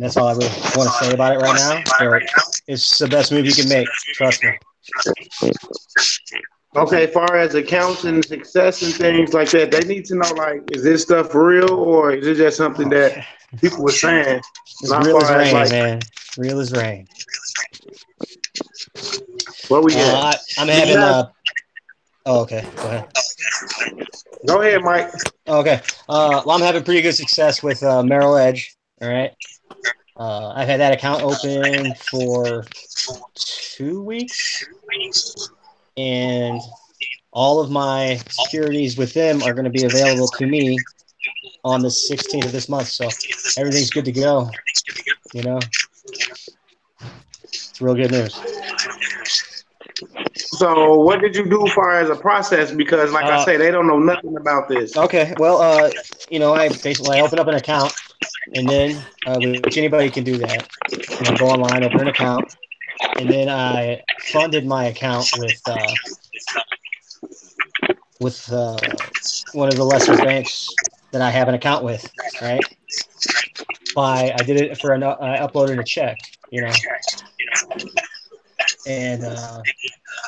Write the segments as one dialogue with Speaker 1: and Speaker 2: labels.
Speaker 1: That's all I really want to say about it right now. But it's the best move you can make. Trust me.
Speaker 2: Okay, far as accounts and success and things like that, they need to know, like, is this stuff real or is it just something that people were saying?
Speaker 1: It's
Speaker 2: Not
Speaker 1: real as
Speaker 2: far as
Speaker 1: rain,
Speaker 2: like,
Speaker 1: man. Real as rain.
Speaker 2: where we at?
Speaker 1: I'm having oh, okay. Go ahead.
Speaker 2: Go ahead, Mike.
Speaker 1: Okay. Well, I'm having pretty good success with Merrill Edge. All right. I've had that account open for 2 weeks, and all of my securities with them are going to be available to me on the 16th of this month. So everything's good to go. You know, it's real good news.
Speaker 2: So what did you do far as a process? Because like I say, they don't know nothing about this.
Speaker 1: Okay. Well, you know, I open up an account, and then which anybody can do that. You know, go online, open an account, and then I funded my account with one of the lesser banks that I have an account with, right? I did it for I uploaded a check, you know, and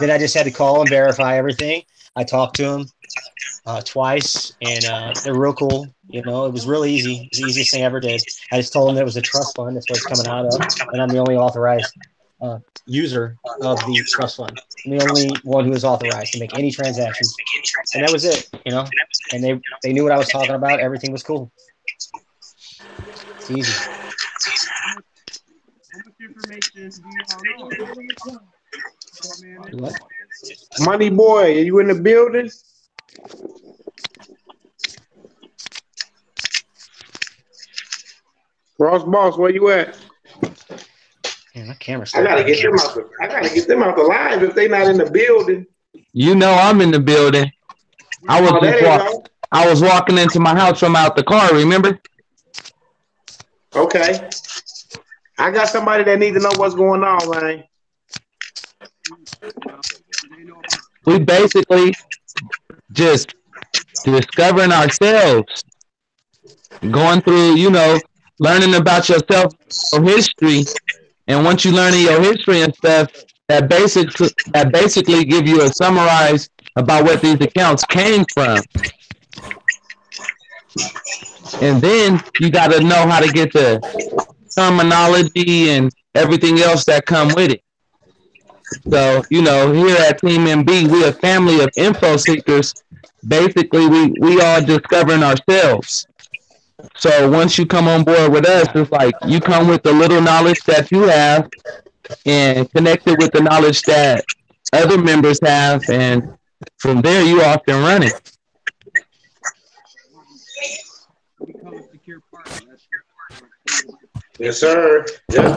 Speaker 1: then I just had to call and verify everything. I talked to them twice, and they're real cool. You know, it was real easy. It was the easiest thing I ever did. I just told them it was a trust fund. That's what it's coming out of, and I'm the only authorized user of the trust fund. I'm the only one who is authorized to make any transactions, and that was it. You know, and they knew what I was talking about. Everything was cool. It's easy.
Speaker 3: How much information do you all know?
Speaker 1: What?
Speaker 2: Moneyboy, are you in the building? Ross Boss, where you at?
Speaker 1: Man, my camera's
Speaker 2: I gotta get them out. I gotta get them out the live if they not in the building.
Speaker 4: You know I'm in the building. I was walking into my house from out the car. Remember?
Speaker 2: Okay. I got somebody that need to know what's going on, man.
Speaker 4: We basically just discovering ourselves, going through, you know, learning about yourself, your history, and once you learn your history and stuff, that basically give you a summarize about what these accounts came from. And then you got to know how to get the terminology and everything else that come with it. So, you know, here at Team MB, we're a family of info seekers. Basically, we all discovering ourselves. So once you come on board with us, it's like you come with the little knowledge that you have and connect it with the knowledge that other members have. And from there, you off and running.
Speaker 2: Yes, sir. Yeah.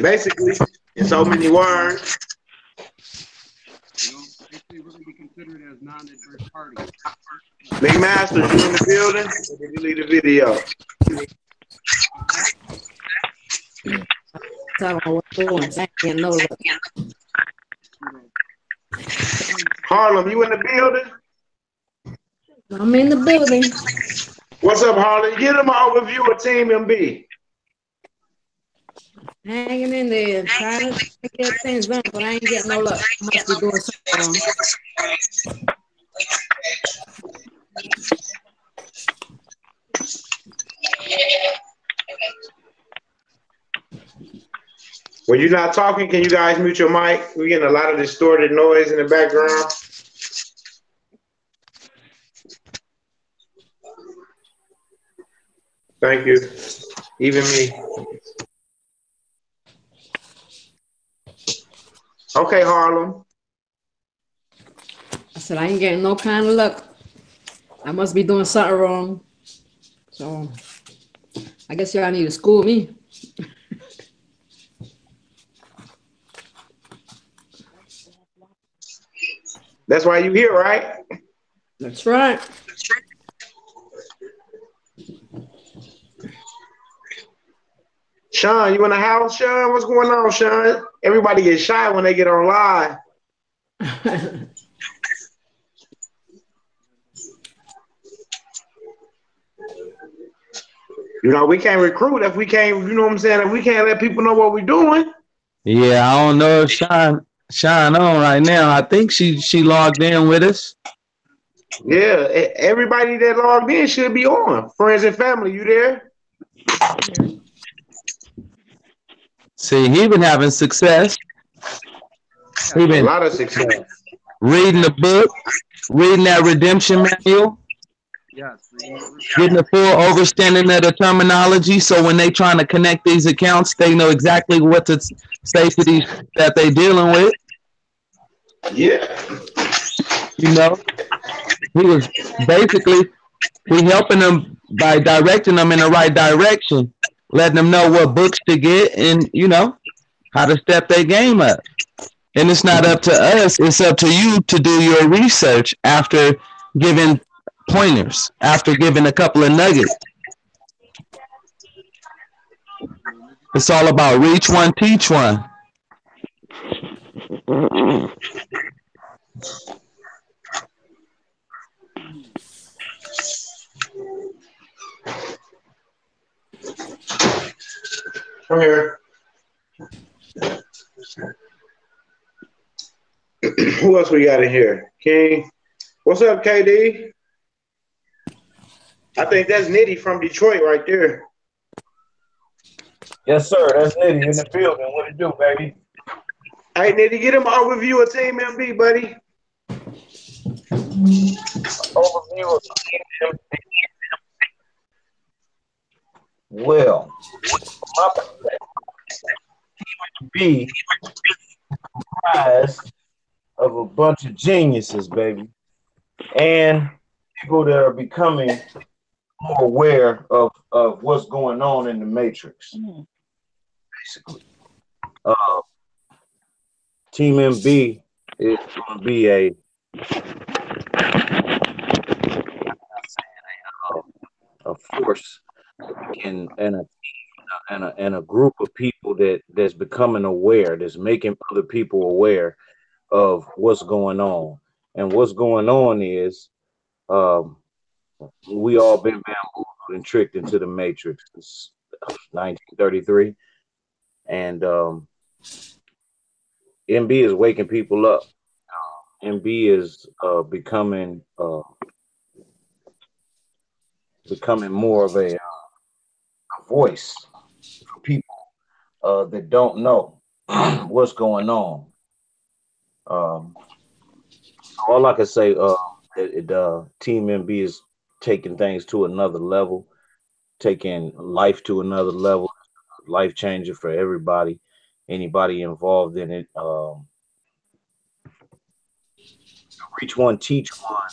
Speaker 2: Basically, in so many words.
Speaker 3: Basically, we're going to be considered as non-adverse parties.
Speaker 2: Big Master, you in the building? Or did you leave the video? Harlem, you in the building?
Speaker 5: I'm in the building.
Speaker 2: What's up, Harlem? Give them an overview of Team MB.
Speaker 5: Hanging in there, trying to get things done, but I ain't getting no luck. I must be doing something wrong.
Speaker 2: When you're not talking, can you guys mute your mic? We're getting a lot of distorted noise in the background. Thank you. Even me. Okay, Harlem.
Speaker 5: I said, I ain't getting no kind of luck. I must be doing something wrong. So I guess y'all need to school me.
Speaker 2: That's why you here, right?
Speaker 5: That's right.
Speaker 2: Sean, you in the house, Sean? What's going on, Sean? Everybody gets shy when they get on live. You know, we can't recruit if we can't, you know what I'm saying, if we can't let people know what we're doing.
Speaker 4: Yeah, I don't know if Shine on right now. I think she logged in with us.
Speaker 2: Yeah, everybody that logged in should be on. Friends and family, you there?
Speaker 4: See, he been having success. He
Speaker 2: A
Speaker 4: been
Speaker 2: lot of success.
Speaker 4: reading the book, reading that redemption manual,
Speaker 3: Yes.
Speaker 4: getting a full understanding of the terminology. So when they trying to connect these accounts, they know exactly what to say to these that they dealing with.
Speaker 2: Yeah.
Speaker 4: You know, he was basically we helping them by directing them in the right direction, letting them know what books to get, and you know how to step their game up. And it's not up to us; it's up to you to do your research after giving pointers, after giving a couple of nuggets. It's all about reach one, teach one.
Speaker 2: Come here. Who else we got in here? King. What's up, KD? I think that's Nitty from Detroit right there.
Speaker 6: Yes, sir. That's Nitty in the building. What it do, baby?
Speaker 2: Hey, Nitty, get him an overview of Team MB, buddy.
Speaker 6: Overview of well, my be comprised of a bunch of geniuses, baby, and people that are becoming more aware of what's going on in the matrix. Basically, Team MB is going to be a force and a group of people that's becoming aware, that's making other people aware of what's going on. And what's going on is we all been bamboozled and tricked into the matrix. It's 1933, and MB is waking people up. MB is becoming more of a voice for people that don't know what's going on. All I can say, Team MB is taking things to another level, taking life to another level, life changer for everybody, anybody involved in it. Reach one, teach one.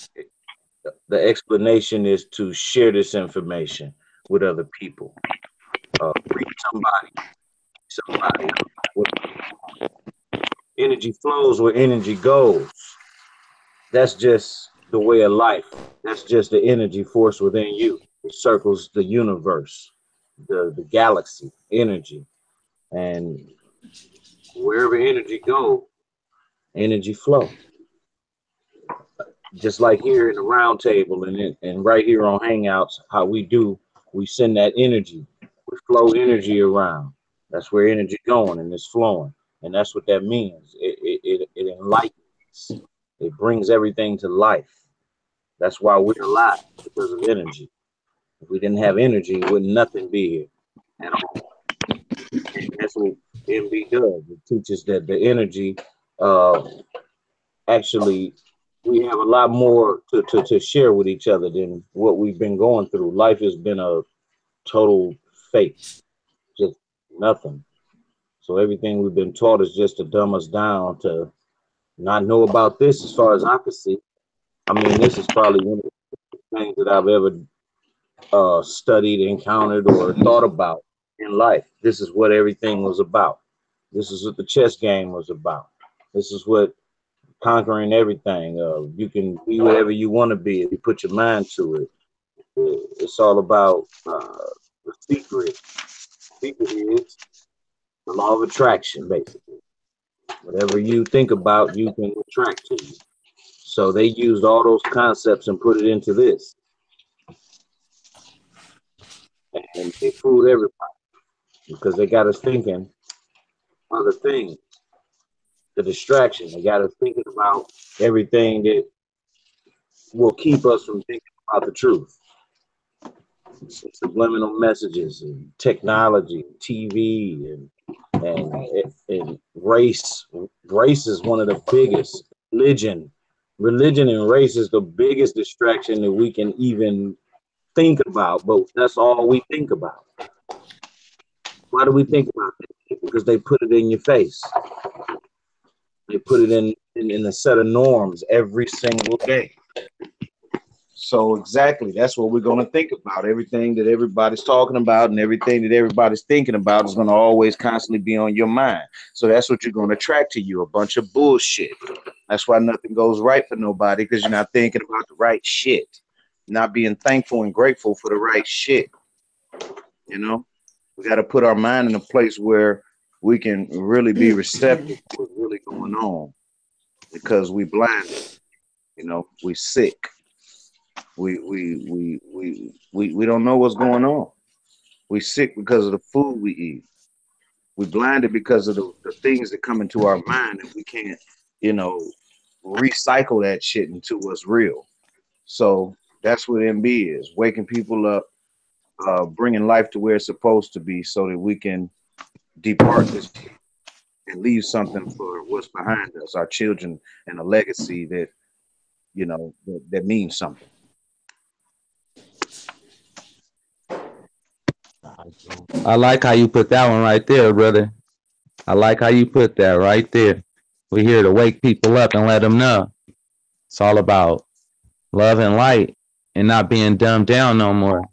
Speaker 6: The explanation is to share this information with other people. Reach somebody. Energy flows where energy goes. That's just the way of life. That's just the energy force within you. It circles the universe, the galaxy, energy. And wherever energy goes, energy flow. Just like here in the round table and right here on Hangouts, how we send that energy. We flow energy around. That's where energy going and it's flowing. And that's what that means. It enlightens. It brings everything to life. That's why we're alive, because of energy. If we didn't have energy, would nothing be here at all. And that's what MB does. It teaches that the energy, actually, we have a lot more to share with each other than what we've been going through. Life has been a total fake, just nothing. So everything we've been taught is just to dumb us down to not know about this as far as I can see. I mean, this is probably one of the things that I've ever studied, encountered, or thought about in life. This is what everything was about. This is what the chess game was about. This is what conquering everything. You can be whatever you want to be if you put your mind to it. It's all about the secret. The secret is the law of attraction, basically. Whatever you think about, you can attract to you. So they used all those concepts and put it into this. And and they fooled everybody because they got us thinking other things, the distraction. They got us thinking about everything that will keep us from thinking about the truth. Subliminal messages and technology, TV, and race. Race is one of the biggest. Religion and race is the biggest distraction that we can even think about, but that's all we think about. Why do we think about it? Because they put it in your face. They put it in a set of norms every single day. So exactly, that's what we're going to think about. Everything that everybody's talking about and everything that everybody's thinking about is going to always constantly be on your mind. So that's what you're going to attract to you, a bunch of bullshit. That's why nothing goes right for nobody, because you're not thinking about the right shit. Not being thankful and grateful for the right shit. You know, we got to put our mind in a place where we can really be receptive to what's really going on, because we blinded, you know, we sick. We don't know what's going on. We sick because of the food we eat. We blinded because of the things that come into our mind, and we can't, you know, recycle that shit into what's real. So that's what MB is, waking people up, bringing life to where it's supposed to be, so that we can depart this and leave something for what's behind us, our children, and a legacy that, you know, that means something.
Speaker 4: I like how you put that one right there, brother. I like how you put that right there. We're here to wake people up and let them know it's all about love and light and not being dumbed down no more.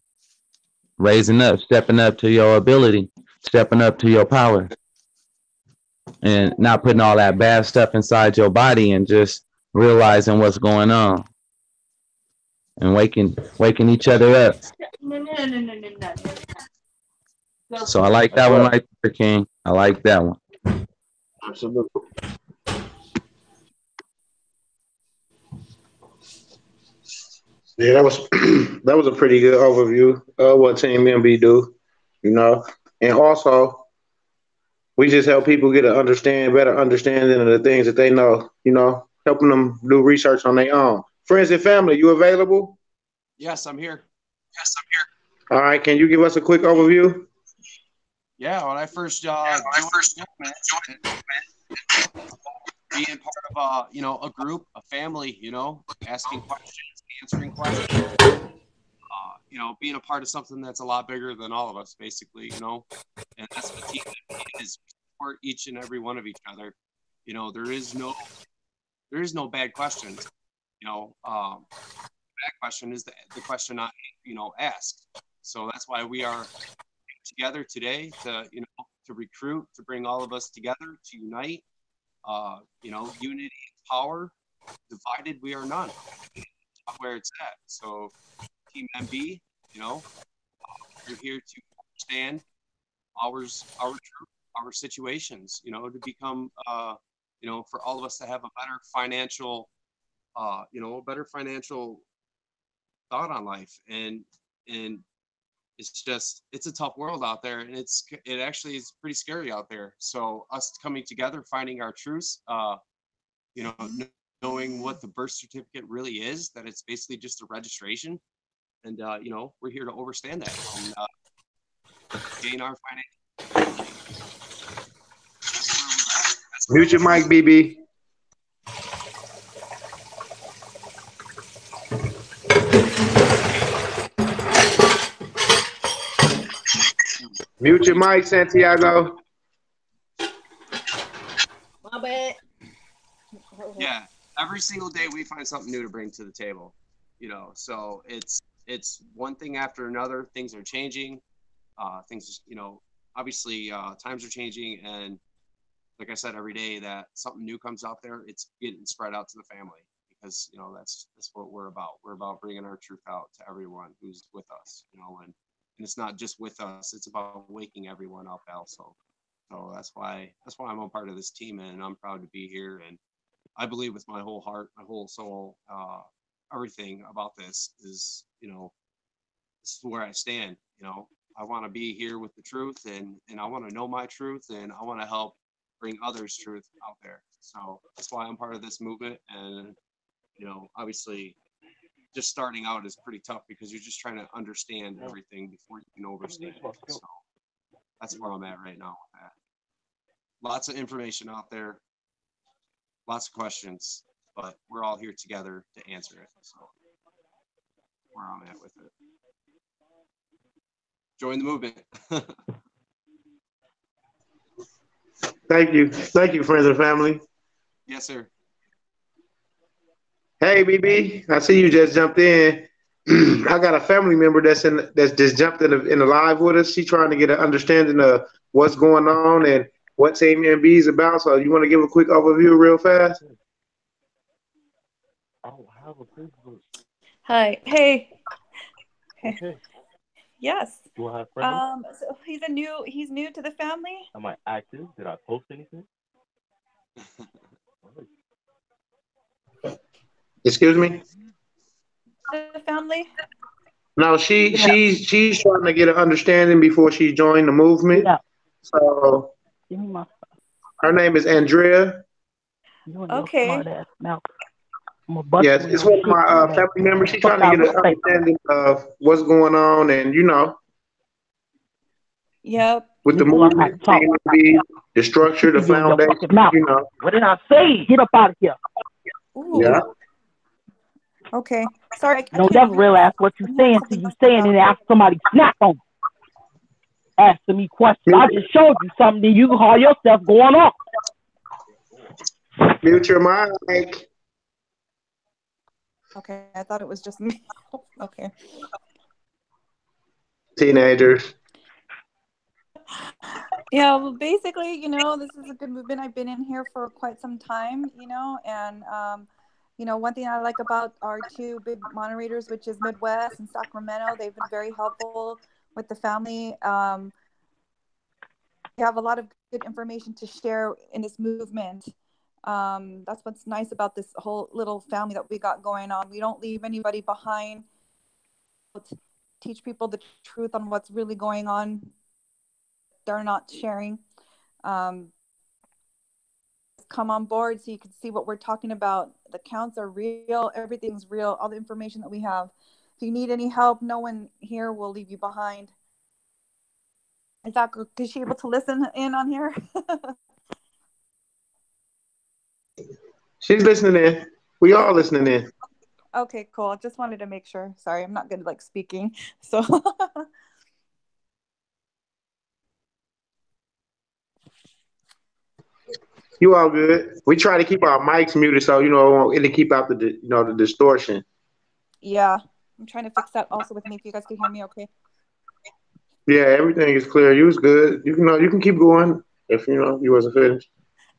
Speaker 4: Raising up, stepping up to your ability, stepping up to your power, and not putting all that bad stuff inside your body, and just realizing what's going on and waking each other up. So I like that one right there, King. I like that one.
Speaker 6: Absolutely.
Speaker 2: Yeah, that was that was a pretty good overview of what Team MB do, you know. And also, we just help people get a better understanding of the things that they know, you know, helping them do research on their own. Friends and family, you available?
Speaker 3: Yes, I'm here.
Speaker 2: All right, can you give us a quick overview?
Speaker 3: Yeah, when I first joined being part of a group, a family, asking questions, answering questions, being a part of something that's a lot bigger than all of us, basically, and that's what team is. Support each and every one of each other. There is no bad questions. Bad question is the question not asked. So that's why we are together today to recruit, to bring all of us together, to unite. Unity is power. Divided we are none. That's where it's at. So Team MB, we're here to understand our truth, our situations, to become for all of us to have a better financial thought on life. And it's a tough world out there, and it actually is pretty scary out there. So us coming together, finding our truths, knowing what the birth certificate really is, that it's basically just a registration, and we're here to understand that and gain our financial.
Speaker 2: Mute your mic, BB. Mute your mic, Santiago.
Speaker 5: My bad.
Speaker 3: Yeah, every single day we find something new to bring to the table, so it's one thing after another. Things are changing, obviously times are changing, and like I said, every day that something new comes out there, it's getting spread out to the family, because that's what we're about. We're about bringing our truth out to everyone who's with us, and it's not just with us, it's about waking everyone up also. So that's why I'm a part of this team, and I'm proud to be here. And I believe with my whole heart, my whole soul, everything about this is, this is where I stand. I want to be here with the truth, and I want to know my truth, and I want to help bring others' truth out there. So that's why I'm part of this movement. And, you know, obviously just starting out is pretty tough because you're just trying to understand everything before you can overstand it. So that's where I'm at right now with that. Lots of information out there, lots of questions, but we're all here together to answer it. So where I'm at with it. Join the movement.
Speaker 2: Thank you. Thank you, friends and family.
Speaker 3: Yes, sir.
Speaker 2: Hey, BB, I see you just jumped in. I got a family member that's just jumped in the live with us. She's trying to get an understanding of what's going on and what Team MB is about. So you want to give a quick overview real fast?
Speaker 7: Hi. Hey.
Speaker 8: Okay.
Speaker 7: Yes.
Speaker 8: Do I have friends?
Speaker 7: So he's new to the family.
Speaker 8: Am I active? Did I post anything?
Speaker 2: Excuse me?
Speaker 7: The family.
Speaker 2: No, she's trying to get an understanding before she joined the movement.
Speaker 8: Yeah.
Speaker 2: So
Speaker 8: Give me my
Speaker 2: her name is Andrea.
Speaker 7: Okay.
Speaker 2: Yes, it's one of my family members. She's trying to get an understanding of what's going on, and you know,
Speaker 7: Yep.
Speaker 2: with the movement, the structure, the foundation, you know.
Speaker 8: What did I say? Get up out of here.
Speaker 7: Ooh.
Speaker 2: Yeah.
Speaker 7: Okay. Sorry.
Speaker 8: You don't never realize what you're saying till you saying and after somebody snap on you. Asking me questions. I just showed you something, then you can call yourself going off.
Speaker 2: Mute your mic.
Speaker 7: Okay, I thought it was just me. Okay.
Speaker 2: Teenagers.
Speaker 7: Yeah, well, basically, you know, this is a good movement. I've been in here for quite some time, you know, and, you know, one thing I like about our two big moderators, which is Midwest and Sacramento, they've been very helpful with the family. We have a lot of good information to share in this movement. That's what's nice about this whole little family that we got going on. We don't leave anybody behind. Teach people the truth on what's really going on. They're not sharing. Come on board so you can see what we're talking about. The counts are real. Everything's real. All the information that we have. If you need any help, no one here will leave you behind. Is she able to listen in on here?
Speaker 2: She's listening in. We all listening in.
Speaker 7: Okay, cool. Just wanted to make sure. Sorry, I'm not good at like speaking. So
Speaker 2: You all good? We try to keep our mics muted so you know and to keep out the the distortion.
Speaker 7: yeah, I'm trying to fix that also with me. If you guys can hear me, okay?
Speaker 2: Yeah, everything is clear. You was good. You can keep going if you wasn't finished.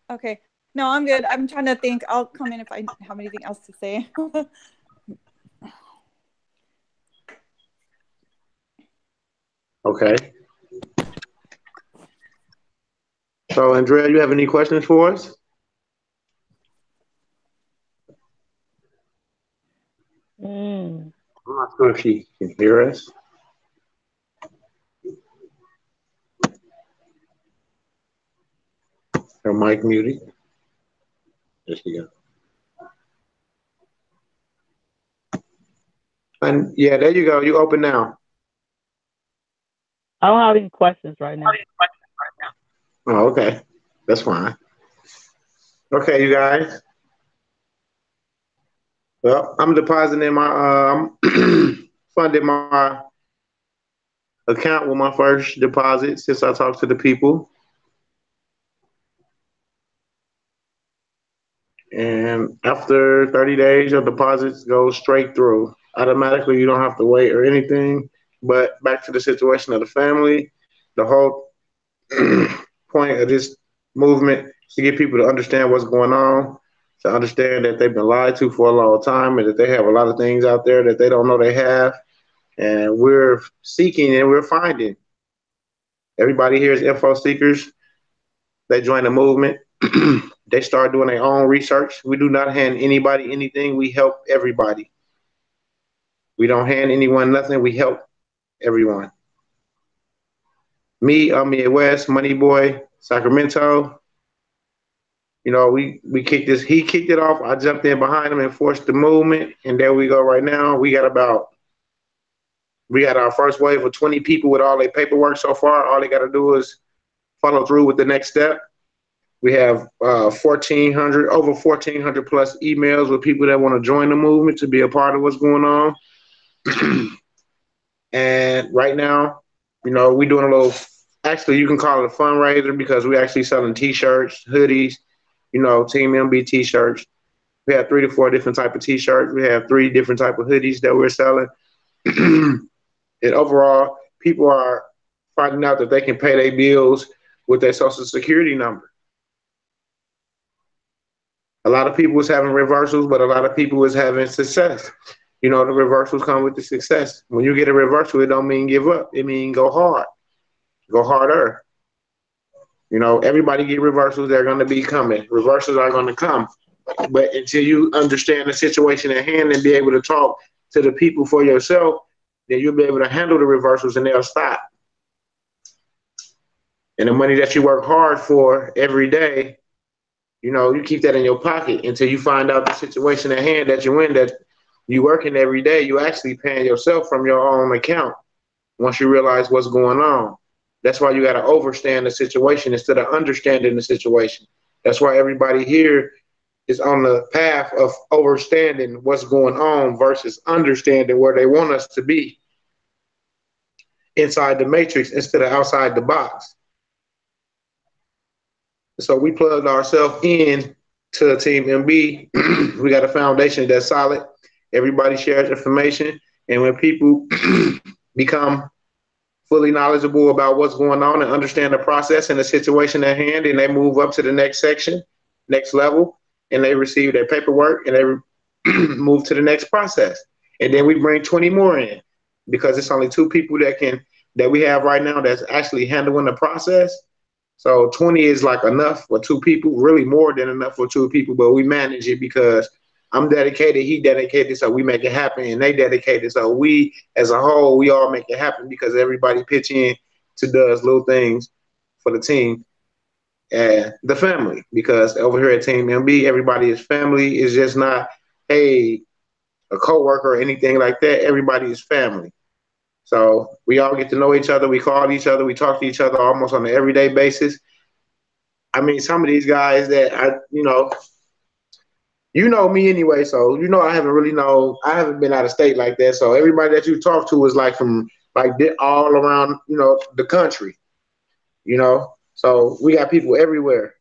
Speaker 7: Okay. No, I'm good. I'm trying to think. I'll come in if I have anything else to say.
Speaker 2: Okay. So, Andrea, you have any questions for us? I'm not sure if she can hear us. Her mic muted. There she go. And yeah, there you go. You open now.
Speaker 8: I don't have any questions right now.
Speaker 2: Oh, okay. That's fine. Okay, you guys. Well, I'm depositing my funding my account with my first deposit since I talked to the people. And after 30 days, your deposits go straight through. Automatically, you don't have to wait or anything. But back to the situation of the family, the whole point of this movement is to get people to understand what's going on, to understand that they've been lied to for a long time and that they have a lot of things out there that they don't know they have. And we're seeking and we're finding. Everybody here is info seekers. They join the movement. They start doing their own research. We do not hand anybody anything. We help everybody. We don't hand anyone nothing. We help everyone. Me, I'm Midwest, Moneyboy, Sacramento. You know, we kicked this. He kicked it off. I jumped in behind him and forced the movement, and there we go. Right now, we got our first wave of 20 people with all their paperwork so far. All they got to do is follow through with the next step. We have 1,400, over 1,400 plus emails with people that want to join the movement to be a part of what's going on. And right now, you know, we're doing a little, actually, you can call it a fundraiser because we're actually selling T-shirts, hoodies, you know, Team MB T-shirts. We have 3 to 4 different type of T-shirts. We have 3 different type of hoodies that we're selling. And overall, people are finding out that they can pay their bills with their social security number. A lot of people is having reversals, but a lot of people is having success. You know, the reversals come with the success. When you get a reversal, it don't mean give up. It means go hard. Go harder. You know, everybody get reversals. They're going to be coming. Reversals are going to come. But until you understand the situation at hand and be able to talk to the people for yourself, then you'll be able to handle the reversals and they'll stop. And the money that you work hard for every day, you know, you keep that in your pocket until you find out the situation at hand that you're in, that you working every day, you actually paying yourself from your own account once you realize what's going on. That's why you got to understand the situation instead of understanding the situation. That's why everybody here is on the path of understanding what's going on versus understanding where they want us to be inside the matrix instead of outside the box. So we plugged ourselves in to Team MB. We got a foundation that's solid. Everybody shares information. And when people become fully knowledgeable about what's going on and understand the process and the situation at hand, and they move up to the next section, next level, and they receive their paperwork and they move to the next process. And then we bring 20 more in because it's only 2 people that we have right now that's actually handling the process. So 20 is like enough for 2 people, really more than enough for 2 people, but we manage it because I'm dedicated, he dedicated, so we make it happen, and they dedicated, so we as a whole, we all make it happen because everybody pitch in to does little things for the team and the family. Because over here at Team MB, everybody is family. It's just not, hey, a coworker or anything like that. Everybody is family. So we all get to know each other. We call each other. We talk to each other almost on an everyday basis. I mean, some of these guys that you know me anyway. So, you know, I haven't been out of state like that. So everybody that you talk to is like from like all around, you know, the country, you know. So we got people everywhere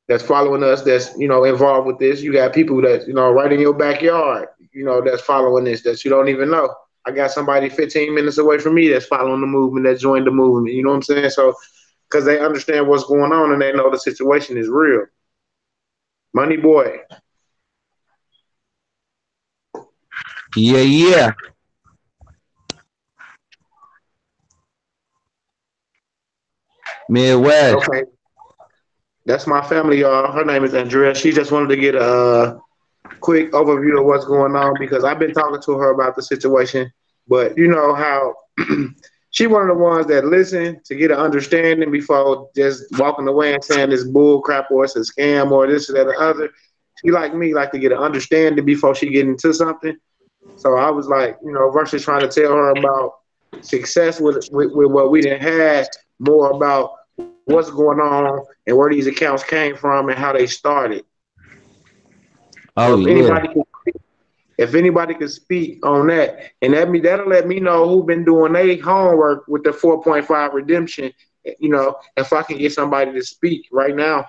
Speaker 2: that's following us, that's, you know, involved with this. You got people that, you know, right in your backyard, you know, that's following this, that you don't even know. I got somebody 15 minutes away from me that's following the movement, that joined the movement. You know what I'm saying? So, because they understand what's going on and they know the situation is real. Moneyboy.
Speaker 4: Yeah. Midwest.
Speaker 2: Okay. That's my family, y'all. Her name is Andrea. She just wanted to get a quick overview of what's going on because I've been talking to her about the situation. But you know how she one of the ones that listen to get an understanding before just walking away and saying this bull crap or it's a scam or this or that or other. She like me, like to get an understanding before she get into something. So I was like, you know, versus trying to tell her about success with what we didn't have, more about what's going on and where these accounts came from and how they started.
Speaker 4: Oh,
Speaker 2: so if anybody could speak on that, and that'll let me know who been doing their homework with the 4.5 redemption. You know, if I can get somebody to speak right now.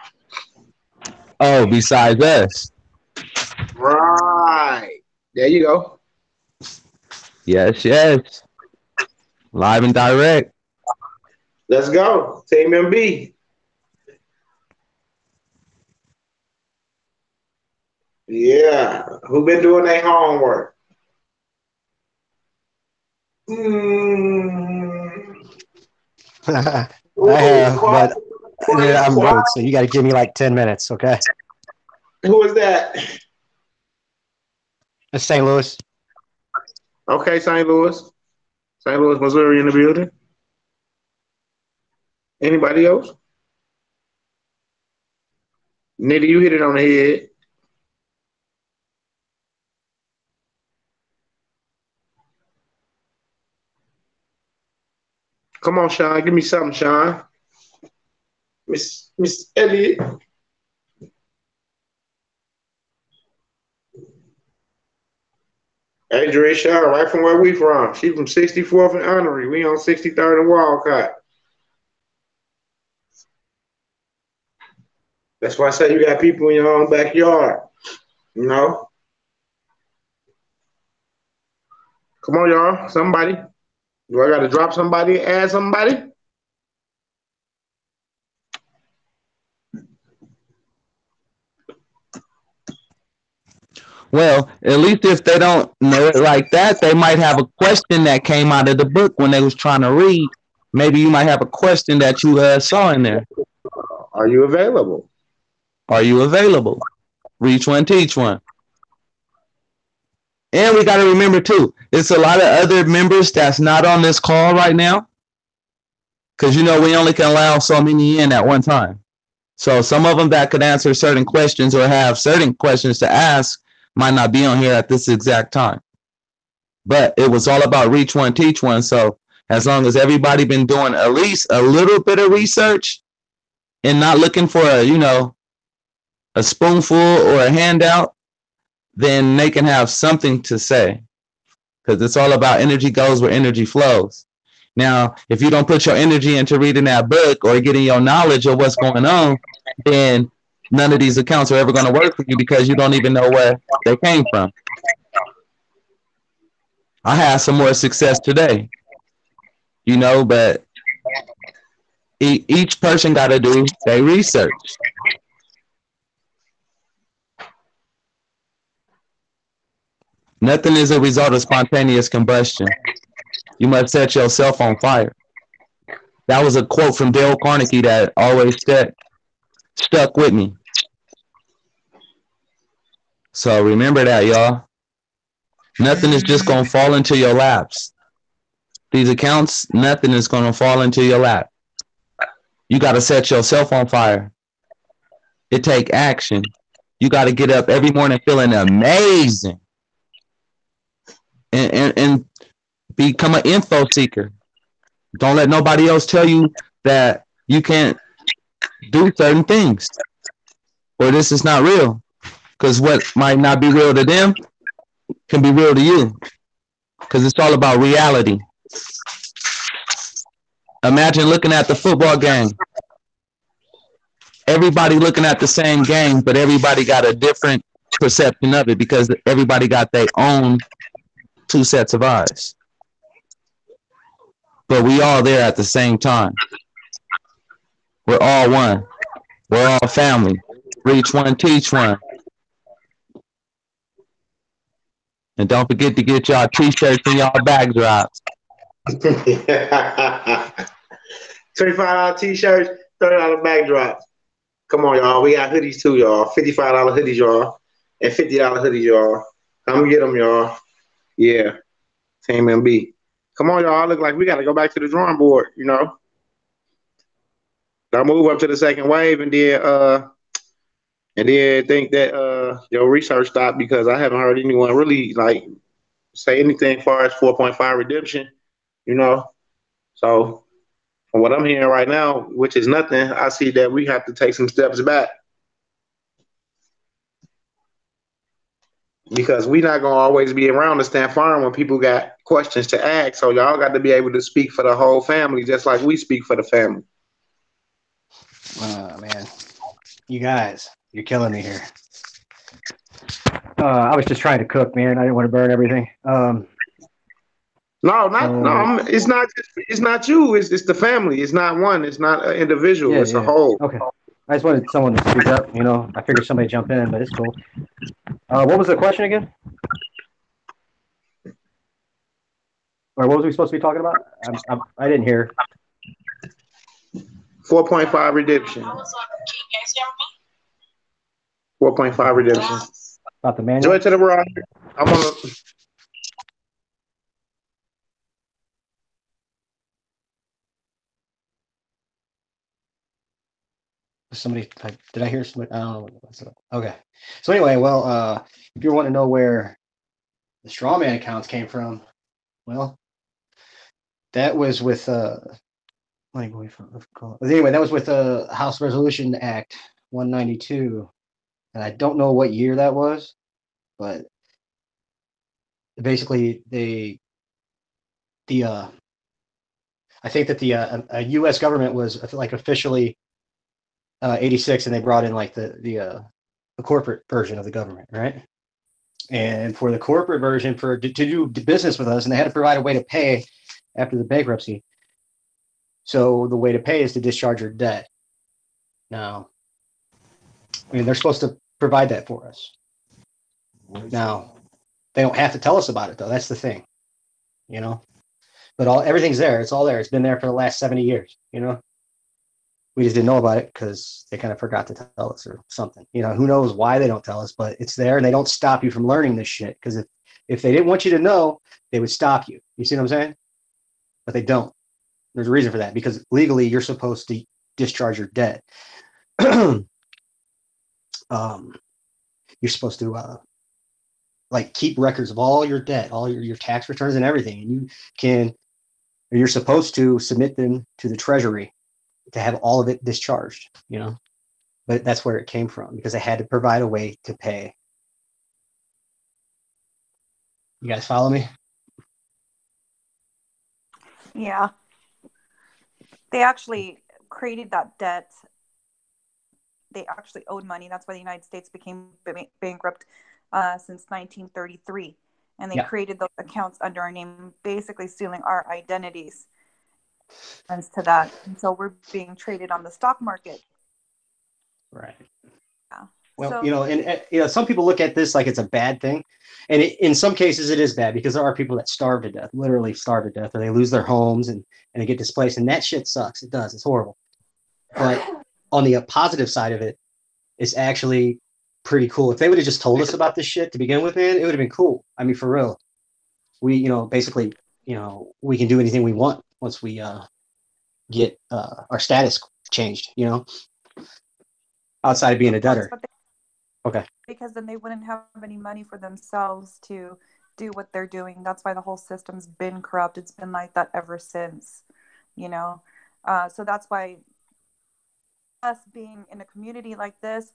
Speaker 4: Oh, besides us.
Speaker 2: Right. There you go.
Speaker 4: Yes. Live and direct.
Speaker 2: Let's go. Team MB. Yeah. Who been doing their homework?
Speaker 1: I have, but I'm good. So you got to give me like 10 minutes, okay?
Speaker 2: Who is that?
Speaker 1: It's St. Louis.
Speaker 2: Okay, St. Louis, Missouri in the building. Anybody else? Nitty, you hit it on the head. Come on, Sean. Give me something, Sean. Miss Elliott. Adrian Shaw, right from where we from. She from 64th and Honorary. We on 63rd and Walcott. That's why I say you got people in your own backyard. You know? Come on, y'all. Somebody. Do I got to drop somebody, add somebody?
Speaker 4: Well, at least if they don't know it like that, they might have a question that came out of the book when they was trying to read. Maybe you might have a question that you saw in there.
Speaker 2: Are you available?
Speaker 4: Are you available? Reach one, teach one. And we got to remember, too, it's a lot of other members that's not on this call right now. Because, you know, we only can allow so many in at one time. So some of them that could answer certain questions or have certain questions to ask might not be on here at this exact time. But it was all about reach one, teach one. So as long as everybody been doing at least a little bit of research and not looking for a, you know, a spoonful or a handout, then they can have something to say. Because it's all about energy goes where energy flows. Now, if you don't put your energy into reading that book or getting your knowledge of what's going on, then none of these accounts are ever going to work for you because you don't even know where they came from. I had some more success today, you know, but each person got to do their research. Nothing is a result of spontaneous combustion. You must set yourself on fire. That was a quote from Dale Carnegie that always stuck with me. So remember that, y'all. Nothing is just going to fall into your laps. These accounts, nothing is going to fall into your lap. You got to set yourself on fire. It takes action. You got to get up every morning feeling amazing. And become an info seeker. Don't let nobody else tell you that you can't do certain things or this is not real. Because what might not be real to them can be real to you. Because it's all about reality. Imagine looking at the football game. Everybody looking at the same game, but everybody got a different perception of it because everybody got their own two sets of eyes. But we all there at the same time. We're all one. We're all family. Reach one, teach one. And don't forget to get y'all t-shirts and y'all backdrops.
Speaker 2: $25 t-shirts, $30 backdrops. Come on, y'all. We got hoodies too, y'all. $55 hoodies, y'all. And $50 hoodies, y'all. Come get them, y'all. Yeah. Team MB. Come on, y'all. Look like we got to go back to the drawing board, you know. I'll move up to the second wave and then think that your research stopped because I haven't heard anyone really like say anything as far as 4.5 redemption, you know. So from what I'm hearing right now, which is nothing, I see that we have to take some steps back. Because we're not gonna always be around to stand firm when people got questions to ask. So y'all got to be able to speak for the whole family, just like we speak for the family.
Speaker 1: Man, you guys, you're killing me here. I was just trying to cook, man. I didn't want to burn everything.
Speaker 2: No, it's not you. It's the family. It's not one. It's not an individual. It's a whole.
Speaker 1: Okay. I just wanted someone to speak up. You know, I figured somebody jump in, but it's cool. What was the question again? Or what was we supposed to be talking about? I didn't hear.
Speaker 2: 4.5 redemption. 4.5 redemption.
Speaker 1: About the manual?
Speaker 2: Joy to the world. I'm on.
Speaker 1: Somebody, did I hear somebody? I don't know. Okay. So anyway, well, if you want to know where the straw man accounts came from, well, that was with anyway, that was with House Resolution Act 192, and I don't know what year that was, but basically I think that the U.S. government was like officially 86, and they brought in like the corporate version of the government, right? And for the corporate version, to do business with us, and they had to provide a way to pay after the bankruptcy. So the way to pay is to discharge your debt. Now, I mean, they're supposed to provide that for us. Now, they don't have to tell us about it, though. That's the thing, you know. But everything's there. It's all there. It's been there for the last 70 years, you know. We just didn't know about it because they kind of forgot to tell us or something. You know, who knows why they don't tell us, but it's there, and they don't stop you from learning this shit. Because if they didn't want you to know, they would stop you. You see what I'm saying? But they don't. There's a reason for that, because legally you're supposed to discharge your debt. You're supposed to like keep records of all your debt, all your tax returns and everything, and you're supposed to submit them to the Treasury to have all of it discharged, you know. But that's where it came from, because they had to provide a way to pay. You guys follow me?
Speaker 7: Yeah. They actually created that debt. They actually owed money. That's why the United States became bankrupt since 1933. And they created those accounts under our name, basically stealing our identities. And to that. And so we're being traded on the stock market.
Speaker 1: Right.
Speaker 7: Yeah.
Speaker 1: Well,
Speaker 7: so,
Speaker 1: you know, and you know, some people look at this like it's a bad thing. And in some cases it is bad, because there are people that starve to death, literally starve to death, or they lose their homes and they get displaced. And that shit sucks. It does. It's horrible. But on the positive side of it, it's actually pretty cool. If they would have just told us about this shit to begin with, man, it would have been cool. I mean, for real. We, you know, basically, you know, we can do anything we want once we get our status changed, you know, outside of being a debtor. Okay.
Speaker 7: Because then they wouldn't have any money for themselves to do what they're doing. That's why the whole system's been corrupt. It's been like that ever since, you know. So that's why us being in a community like this,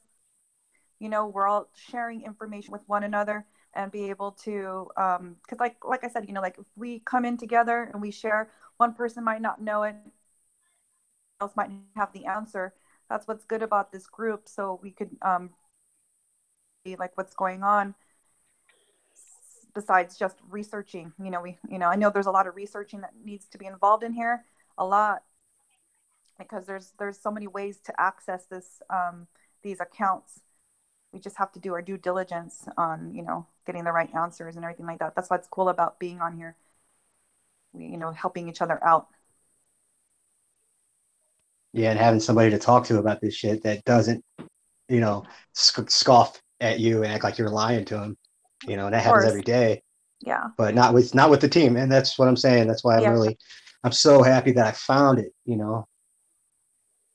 Speaker 7: you know, we're all sharing information with one another and be able to, because like I said, you know, like if we come in together and we share, one person might not know it, else might have the answer. That's what's good about this group. So we could be like, what's going on besides just researching. You know, I know there's a lot of researching that needs to be involved in here, a lot, because there's so many ways to access this these accounts. We just have to do our due diligence on, you know, getting the right answers and everything like that. That's what's cool about being on here. We, you know, helping each other out.
Speaker 1: Yeah, and having somebody to talk to about this shit that doesn't, you know, scoff at you and act like you're lying to them. You know, and that happens every day.
Speaker 7: Yeah.
Speaker 1: But not with the team. And that's what I'm saying. That's why I'm so happy that I found it, you know.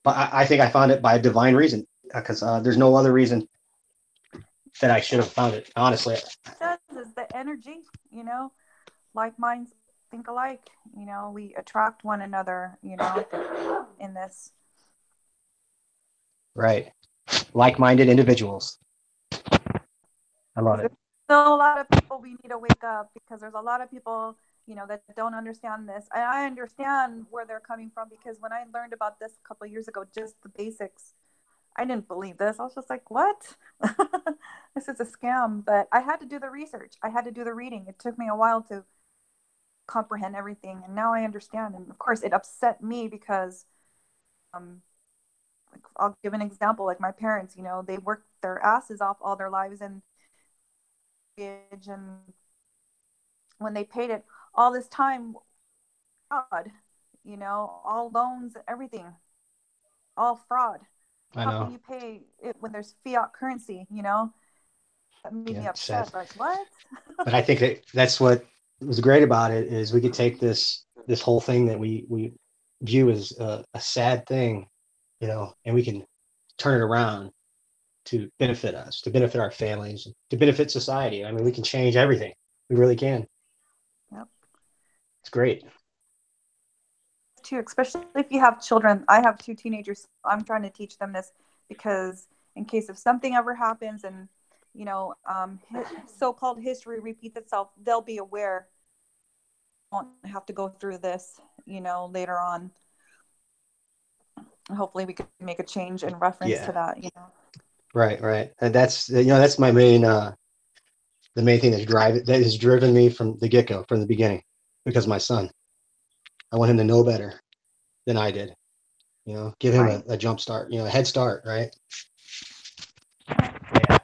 Speaker 1: But I think I found it by a divine reason, because there's no other reason that I should have found it, honestly.
Speaker 7: It is the energy, you know, like minds think alike, you know, we attract one another, you know, in this.
Speaker 1: Right. Like-minded individuals. I love it.
Speaker 7: There's still a lot of people we need to wake up, because there's a lot of people, you know, that don't understand this. I understand where they're coming from, because when I learned about this a couple of years ago, just the basics, I didn't believe this. I was just like, what? This is a scam. But I had to do the research. I had to do the reading. It took me a while to comprehend everything. And now I understand. And of course, it upset me because like, I'll give an example. Like my parents, you know, they worked their asses off all their lives, and when they paid it all this time, fraud, you know, all loans, everything, all fraud.
Speaker 1: I know.
Speaker 7: How can you pay it when there's fiat currency, you know? That made me upset. Sad. Like, what?
Speaker 1: But I think that's what was great about it, is we could take this whole thing that we view as a sad thing, you know, and we can turn it around to benefit us, to benefit our families, to benefit society. I mean, we can change everything. We really can.
Speaker 7: Yep.
Speaker 1: It's great.
Speaker 7: Too, especially if you have children. I have 2 teenagers. I'm trying to teach them this because in case if something ever happens and, you know, so-called history repeats itself, they'll be aware. Won't have to go through this, you know, later on. Hopefully we can make a change in reference to that, you know.
Speaker 1: Right. And that's, you know, that's my main, the main thing that has driven me from the get-go, from the beginning, because my son, I want him to know better than I did, you know, give him a jump start, you know, a head start, right? Yeah.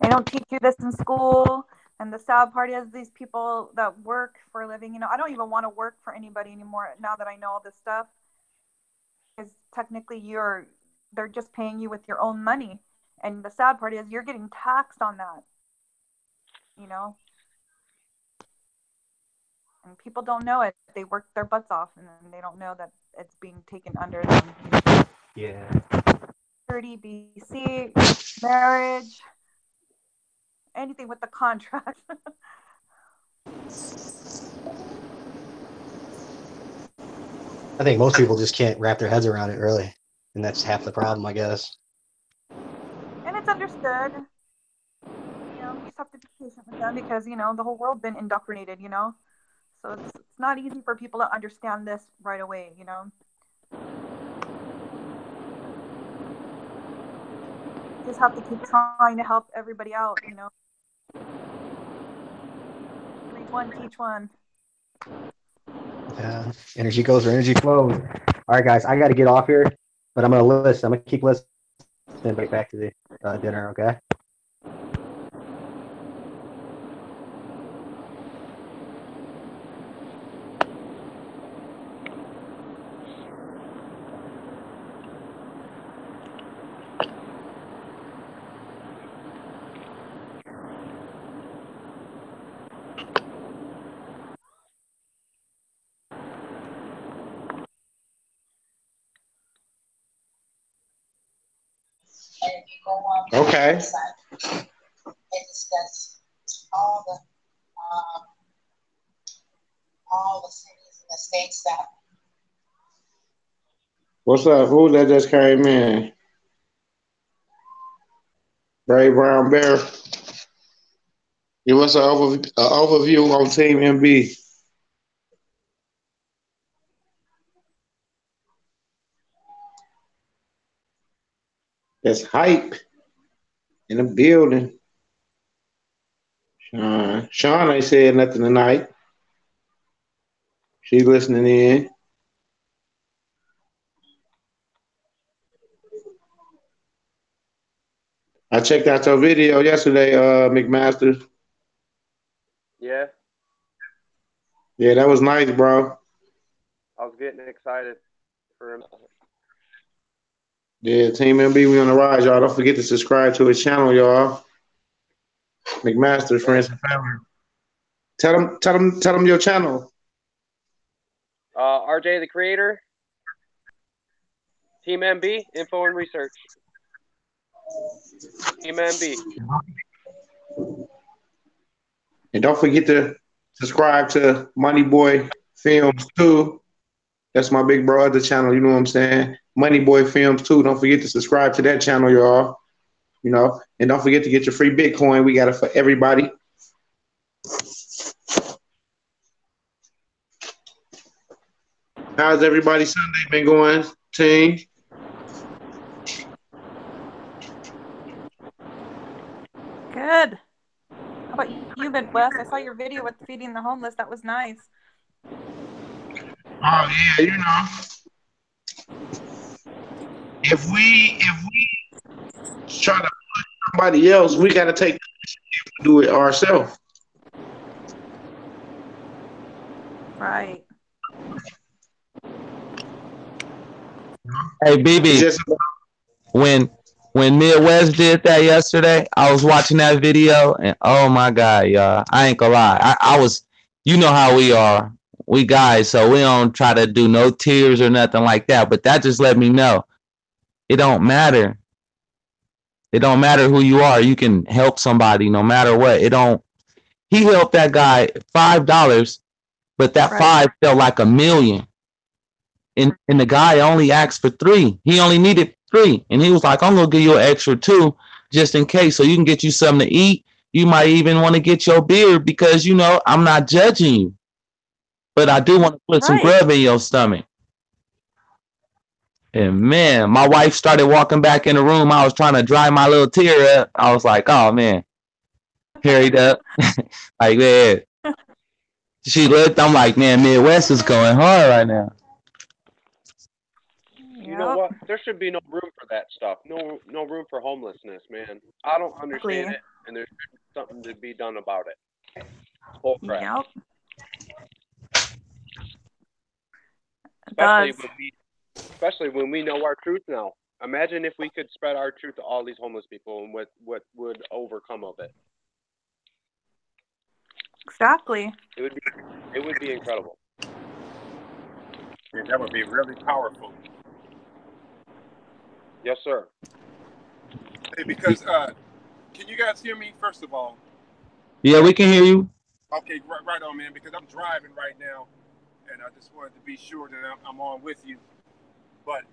Speaker 7: They don't teach you this in school. And the sad part is these people that work for a living, you know, I don't even want to work for anybody anymore now that I know all this stuff. Because technically they're just paying you with your own money. And the sad part is you're getting taxed on that, you know. And people don't know it. They work their butts off and they don't know that it's being taken under them.
Speaker 1: Yeah.
Speaker 7: 30 BC, marriage, anything with the contract.
Speaker 1: I think most people just can't wrap their heads around it, really. And that's half the problem, I guess.
Speaker 7: And it's understood. You know, you just have to be patient with them because, you know, the whole world's been indoctrinated, you know. So it's not easy for people to understand this right away, you know. Just have to keep trying to help everybody out, you know. Reach one, teach one.
Speaker 1: Yeah, energy goes where energy flows. All right, guys, I got to get off here, but I'm going to listen. I'm going to keep listening. Then back to the dinner, okay?
Speaker 2: Okay.
Speaker 9: And discuss all the cities and the states that.
Speaker 2: What's up? Who that just came in? Brave Brown Bear. Give us an overview on Team MB. That's hype in the building. Sean ain't said nothing tonight. She's listening in. I checked out your video yesterday, McMaster.
Speaker 10: Yeah.
Speaker 2: Yeah, that was nice, bro.
Speaker 10: I was getting excited for him.
Speaker 2: Yeah, Team MB, we on the rise, y'all. Don't forget to subscribe to his channel, y'all. McMaster, friends and family. Tell them your channel.
Speaker 10: RJ the Creator, Team MB, Info and Research. Team MB.
Speaker 2: And don't forget to subscribe to Moneyboy Films too. That's my big brother channel, you know what I'm saying? Moneyboy Films too. Don't forget to subscribe to that channel, y'all. You know, and don't forget to get your free Bitcoin. We got it for everybody. How's everybody's Sunday been going, team?
Speaker 7: Good. How about you, Midwest? I saw your video with feeding the homeless. That was nice.
Speaker 2: Oh yeah, you know. If we try to push somebody else, we gotta take the initiative to do it ourselves.
Speaker 7: Right.
Speaker 4: Hey, BB, when Midwest did that yesterday, I was watching that video, and oh my God, y'all, I ain't gonna lie, I was, you know how we are, we guys, so we don't try to do no tears or nothing like that, but that just let me know it don't matter It don't matter who you are. You can help somebody no matter what. It don't. He helped that guy $5, but that
Speaker 7: Right.
Speaker 4: 5 felt like $1 million. And the guy only asked for 3. He only needed 3, and he was like, "I'm gonna give you an extra 2 just in case, so you can get you something to eat. You might even want to get your beer because I'm not judging you, but I do want to put some
Speaker 7: Right.
Speaker 4: grub in your stomach." And man, my wife started walking back in the room. I was trying to dry my little tear up. I was like, "Oh man," carried up, like man. She looked. I'm like, "Man, Midwest is going hard right now."
Speaker 10: You know what? There should be no room for that stuff. No room for homelessness, man. I don't understand it, and there's something to be done about it. Bull crap. Especially when we know our truth now. Imagine if we could spread our truth to all these homeless people and what would overcome of it.
Speaker 7: Exactly.
Speaker 10: It would be incredible.
Speaker 11: Yeah, that would be really powerful.
Speaker 10: Yes, sir.
Speaker 11: Hey, because can you guys hear me first of all?
Speaker 4: Yeah, we can hear you.
Speaker 11: Okay, right on, man. Because I'm driving right now, and I just wanted to be sure that I'm on with you. But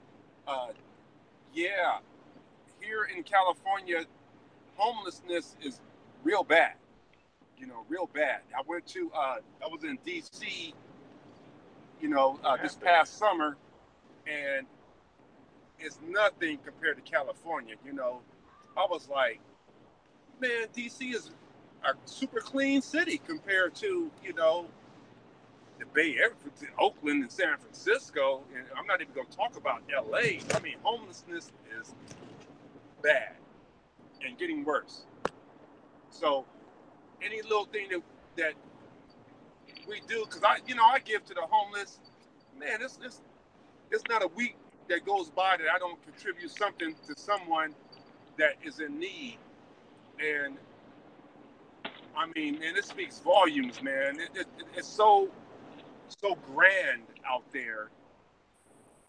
Speaker 11: yeah, here in California, homelessness is real bad. Real bad. I was in D.C. This past summer, and it's nothing compared to California. I was like, man, D.C. is a super clean city compared to, the Bay Area, Oakland and San Francisco. And I'm not even going to talk about L.A. I mean, homelessness is bad and getting worse. So any little thing that we do, because I give to the homeless, man, it's not a week that goes by that I don't contribute something to someone that is in need. And I mean, man, it speaks volumes, man. It's so grand out there,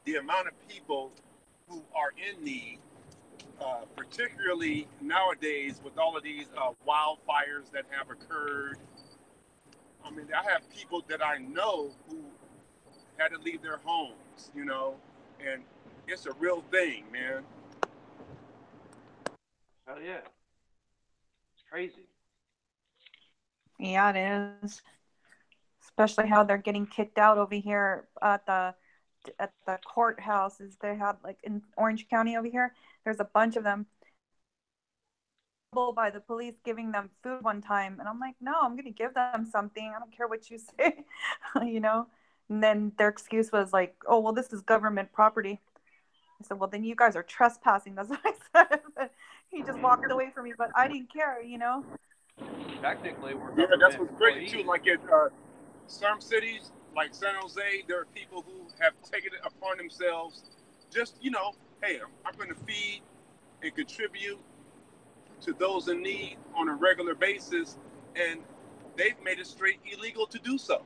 Speaker 11: the amount of people who are in need, particularly nowadays with all of these wildfires that have occurred. I mean, I have people that I know who had to leave their homes, and it's a real thing, man.
Speaker 10: Hell yeah. It's crazy.
Speaker 7: Yeah, it is. Especially how they're getting kicked out over here at the courthouses. They have, like, in Orange County over here, there's a bunch of them by the police giving them food one time, and I'm like, no, I'm gonna give them something. I don't care what you say. And then their excuse was like, oh, well, this is government property. I said, well, then you guys are trespassing. That's what I said. He just walked away from me, but I didn't care.
Speaker 10: Technically, we're
Speaker 11: Yeah, that's what's crazy
Speaker 10: employees.
Speaker 11: too. Like in some cities, like San Jose, there are people who have taken it upon themselves. Just hey, I'm going to feed and contribute to those in need on a regular basis, and they've made it straight illegal to do so.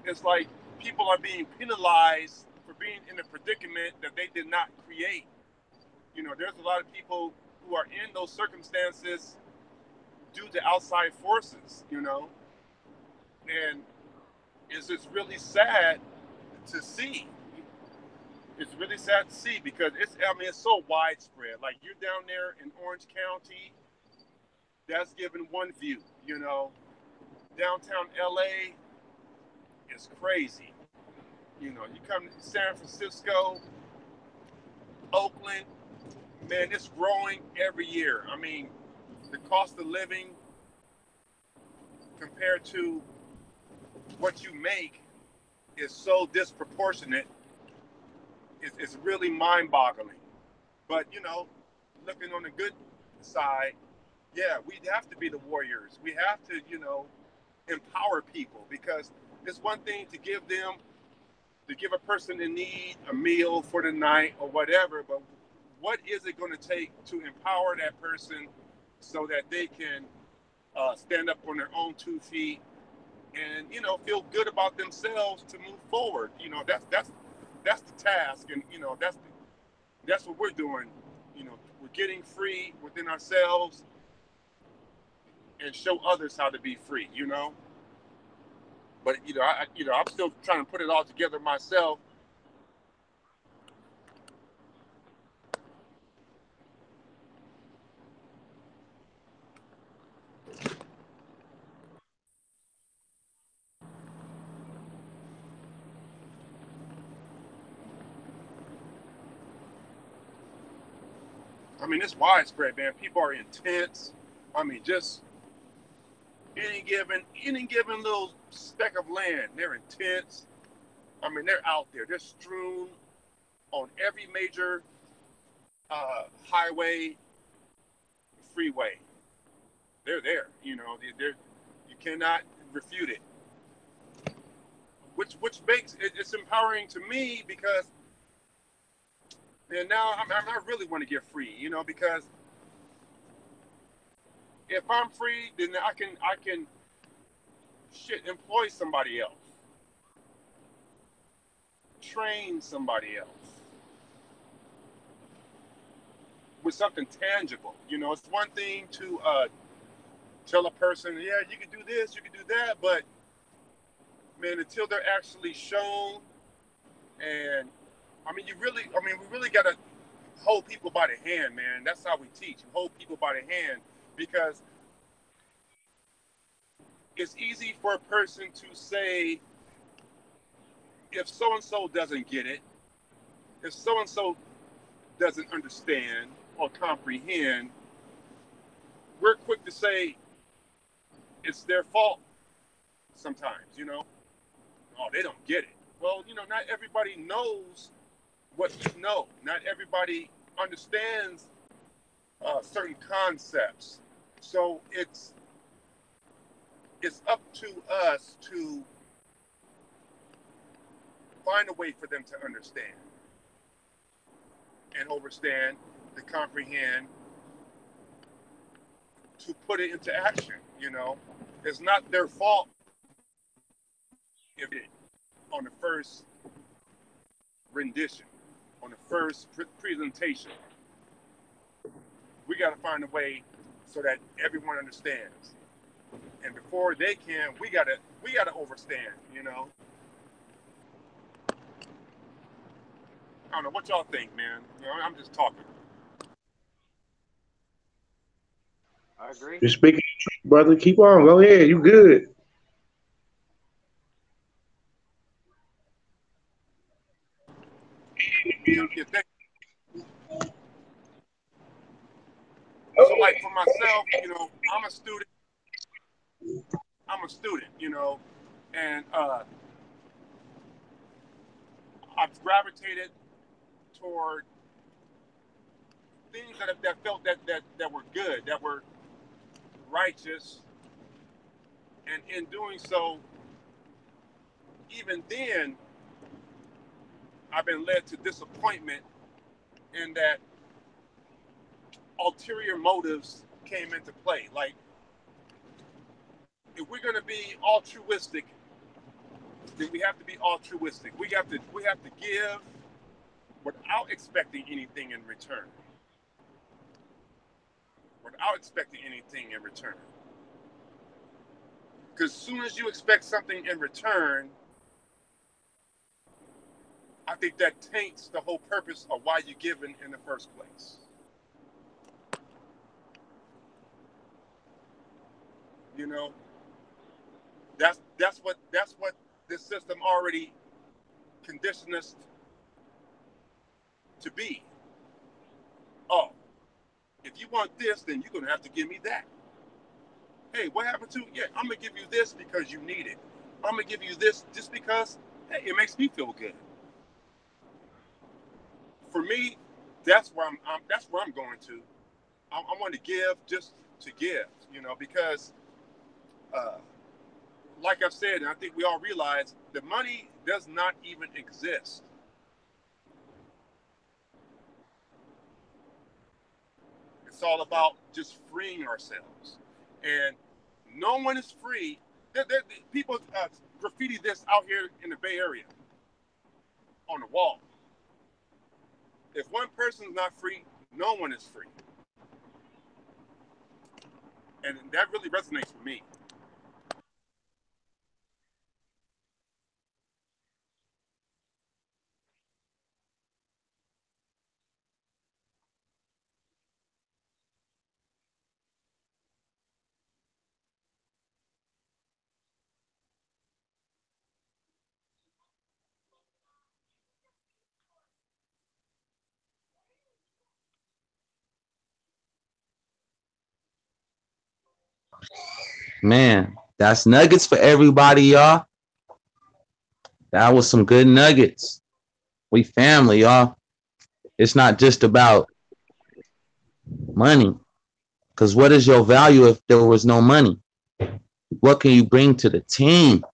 Speaker 11: It's like people are being penalized for being in a predicament that they did not create. There's a lot of people who are in those circumstances due to outside forces, and it's just really sad to see. It's really sad to see because it's so widespread. Like, you're down there in Orange County, that's giving one view, Downtown LA is crazy. You come to San Francisco, Oakland, man, it's growing every year. I mean, the cost of living compared to what you make is so disproportionate. It's really mind-boggling. But, looking on the good side, yeah, we have to be the warriors. We have to, empower people, because it's one thing to give a person in need a meal for the night or whatever, but what is it going to take to empower that person so that they can stand up on their own 2 feet and, feel good about themselves to move forward? That's the task, and that's what we're doing You know, we're getting free within ourselves and show others how to be free, you know. But I'm still trying to put it all together myself. I mean, it's widespread, man. People are intense. I mean, just any given little speck of land, they're intense. I mean, they're out there. They're strewn on every major highway, freeway. They're there. You know, you cannot refute it. Which makes it's empowering to me because, and now I really want to get free. You know, because if I'm free, then I can employ somebody else, train somebody else with something tangible. You know, it's one thing to tell a person, yeah, you can do this, you can do that, but man, until they're actually shown, and we really got to hold people by the hand, man. That's how we teach. We hold people by the hand, because it's easy for a person to say, if so-and-so doesn't get it, if so-and-so doesn't understand or comprehend, we're quick to say it's their fault sometimes, you know. Oh, they don't get it. Well, you know, not everybody knows what you know. Not everybody understands certain concepts. So it's up to us to find a way for them to understand and overstand, to comprehend, to put it into action, you know. It's not their fault if it on the first rendition, on the first presentation. We got to find a way so that everyone understands. And before they can, we gotta overstand, you know. I don't know what y'all think, man. You know, I'm just talking.
Speaker 3: I agree.
Speaker 2: You're speaking, brother. Keep on. Go ahead. You good.
Speaker 11: So, like, for myself, you know, I'm a student, you know, and I've gravitated toward things that felt that were good, that were righteous, and in doing so, even then, I've been led to disappointment in that ulterior motives came into play. Like, if we're going to be altruistic, then we have to be altruistic. We have to give without expecting anything in return. Without expecting anything in return. Because as soon as you expect something in return, I think that taints the whole purpose of why you're given in the first place. You know, that's what this system already conditioned us to be. Oh, if you want this, then you're gonna have to give me that. Hey, what happened to? Yeah, I'm gonna give you this because you need it. I'm gonna give you this just because, hey, it makes me feel good. For me, that's where I'm going to. I want to give just to give, you know, because, like I've said, and I think we all realize, the money does not even exist. It's all about just freeing ourselves, and no one is free. People graffiti this out here in the Bay Area on the wall. If one person's not free, No one is free. And that really resonates with me.
Speaker 4: Man, that's nuggets for everybody, y'all. That was some good nuggets. We family, y'all. It's not just about money. Because what is your value if there was no money? What can you bring to the team?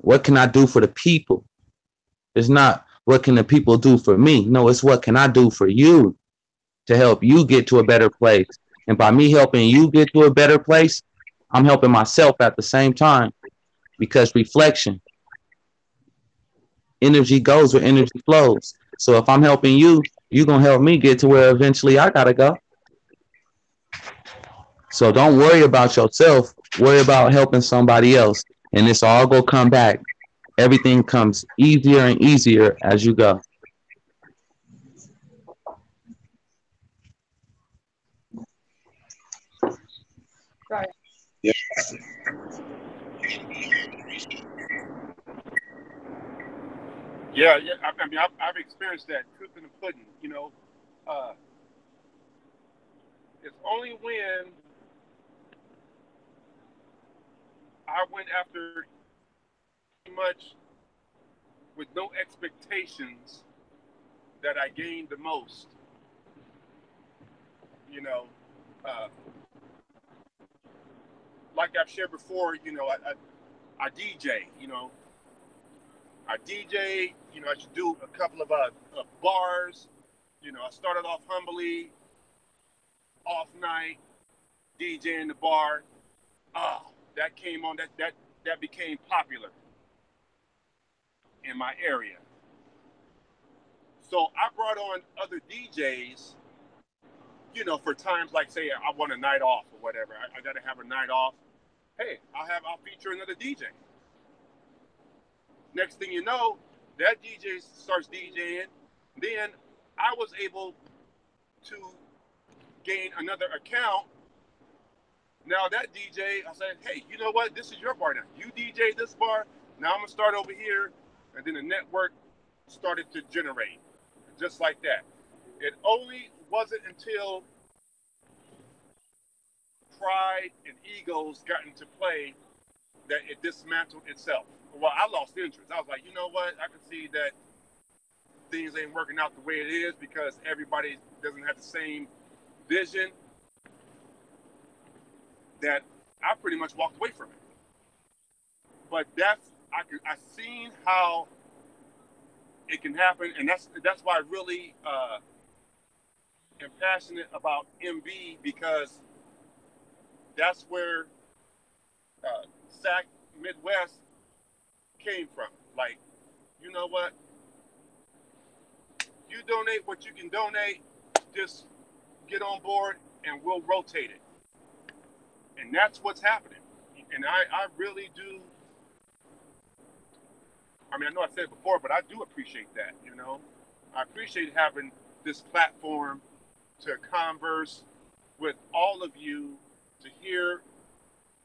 Speaker 4: What can I do for the people? It's not what can the people do for me. No, it's what can I do for you to help you get to a better place. And by me helping you get to a better place, I'm helping myself at the same time, because reflection, energy goes where energy flows. So if I'm helping you, you're going to help me get to where eventually I got to go. So don't worry about yourself. Worry about helping somebody else. And it's all going to come back. Everything comes easier and easier as you go.
Speaker 7: Right.
Speaker 2: Yeah.
Speaker 11: Yeah, I mean, I've experienced that proof in the pudding. You know, it's only when I went after much with no expectations that I gained the most. You know, uh, like I've shared before, you know, I DJ. You know, I DJ. You know, I should do a couple of bars. You know, I started off humbly, off night, DJ in the bar. That came on. That became popular in my area. So I brought on other DJs, you know, for times like, say, I want a night off or whatever. I got to have a night off. Hey, I'll feature another DJ. Next thing you know, that DJ starts DJing. Then I was able to gain another account. Now that DJ, I said, hey, you know what? This is your bar now. You DJ this bar. Now I'm going to start over here. And then the network started to generate. Just like that. It only wasn't until pride and egos got into play that it dismantled itself. Well, I lost interest. I was like, you know what? I can see that things ain't working out the way it is because everybody doesn't have the same vision. That I pretty much walked away from it. But I seen how it can happen, and that's why I really am passionate about MB, because that's where SAC Midwest came from. Like, you know what? You donate what you can donate, just get on board and we'll rotate it. And that's what's happening. And I really do. I mean, I know I said it before, but I do appreciate that, you know. I appreciate having this platform to converse with all of you, to hear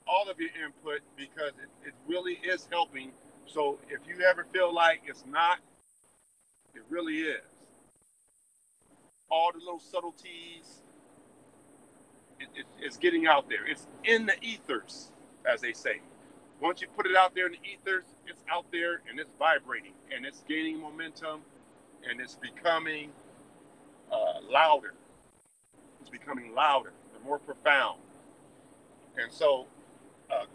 Speaker 11: all of your input, because it really is helping. So if you ever feel like it's not, it really is. All the little subtleties, it's getting out there. It's in the ethers, as they say. Once you put it out there in the ethers, it's out there and it's vibrating and it's gaining momentum and it's becoming louder. It's becoming louder, the more profound. And so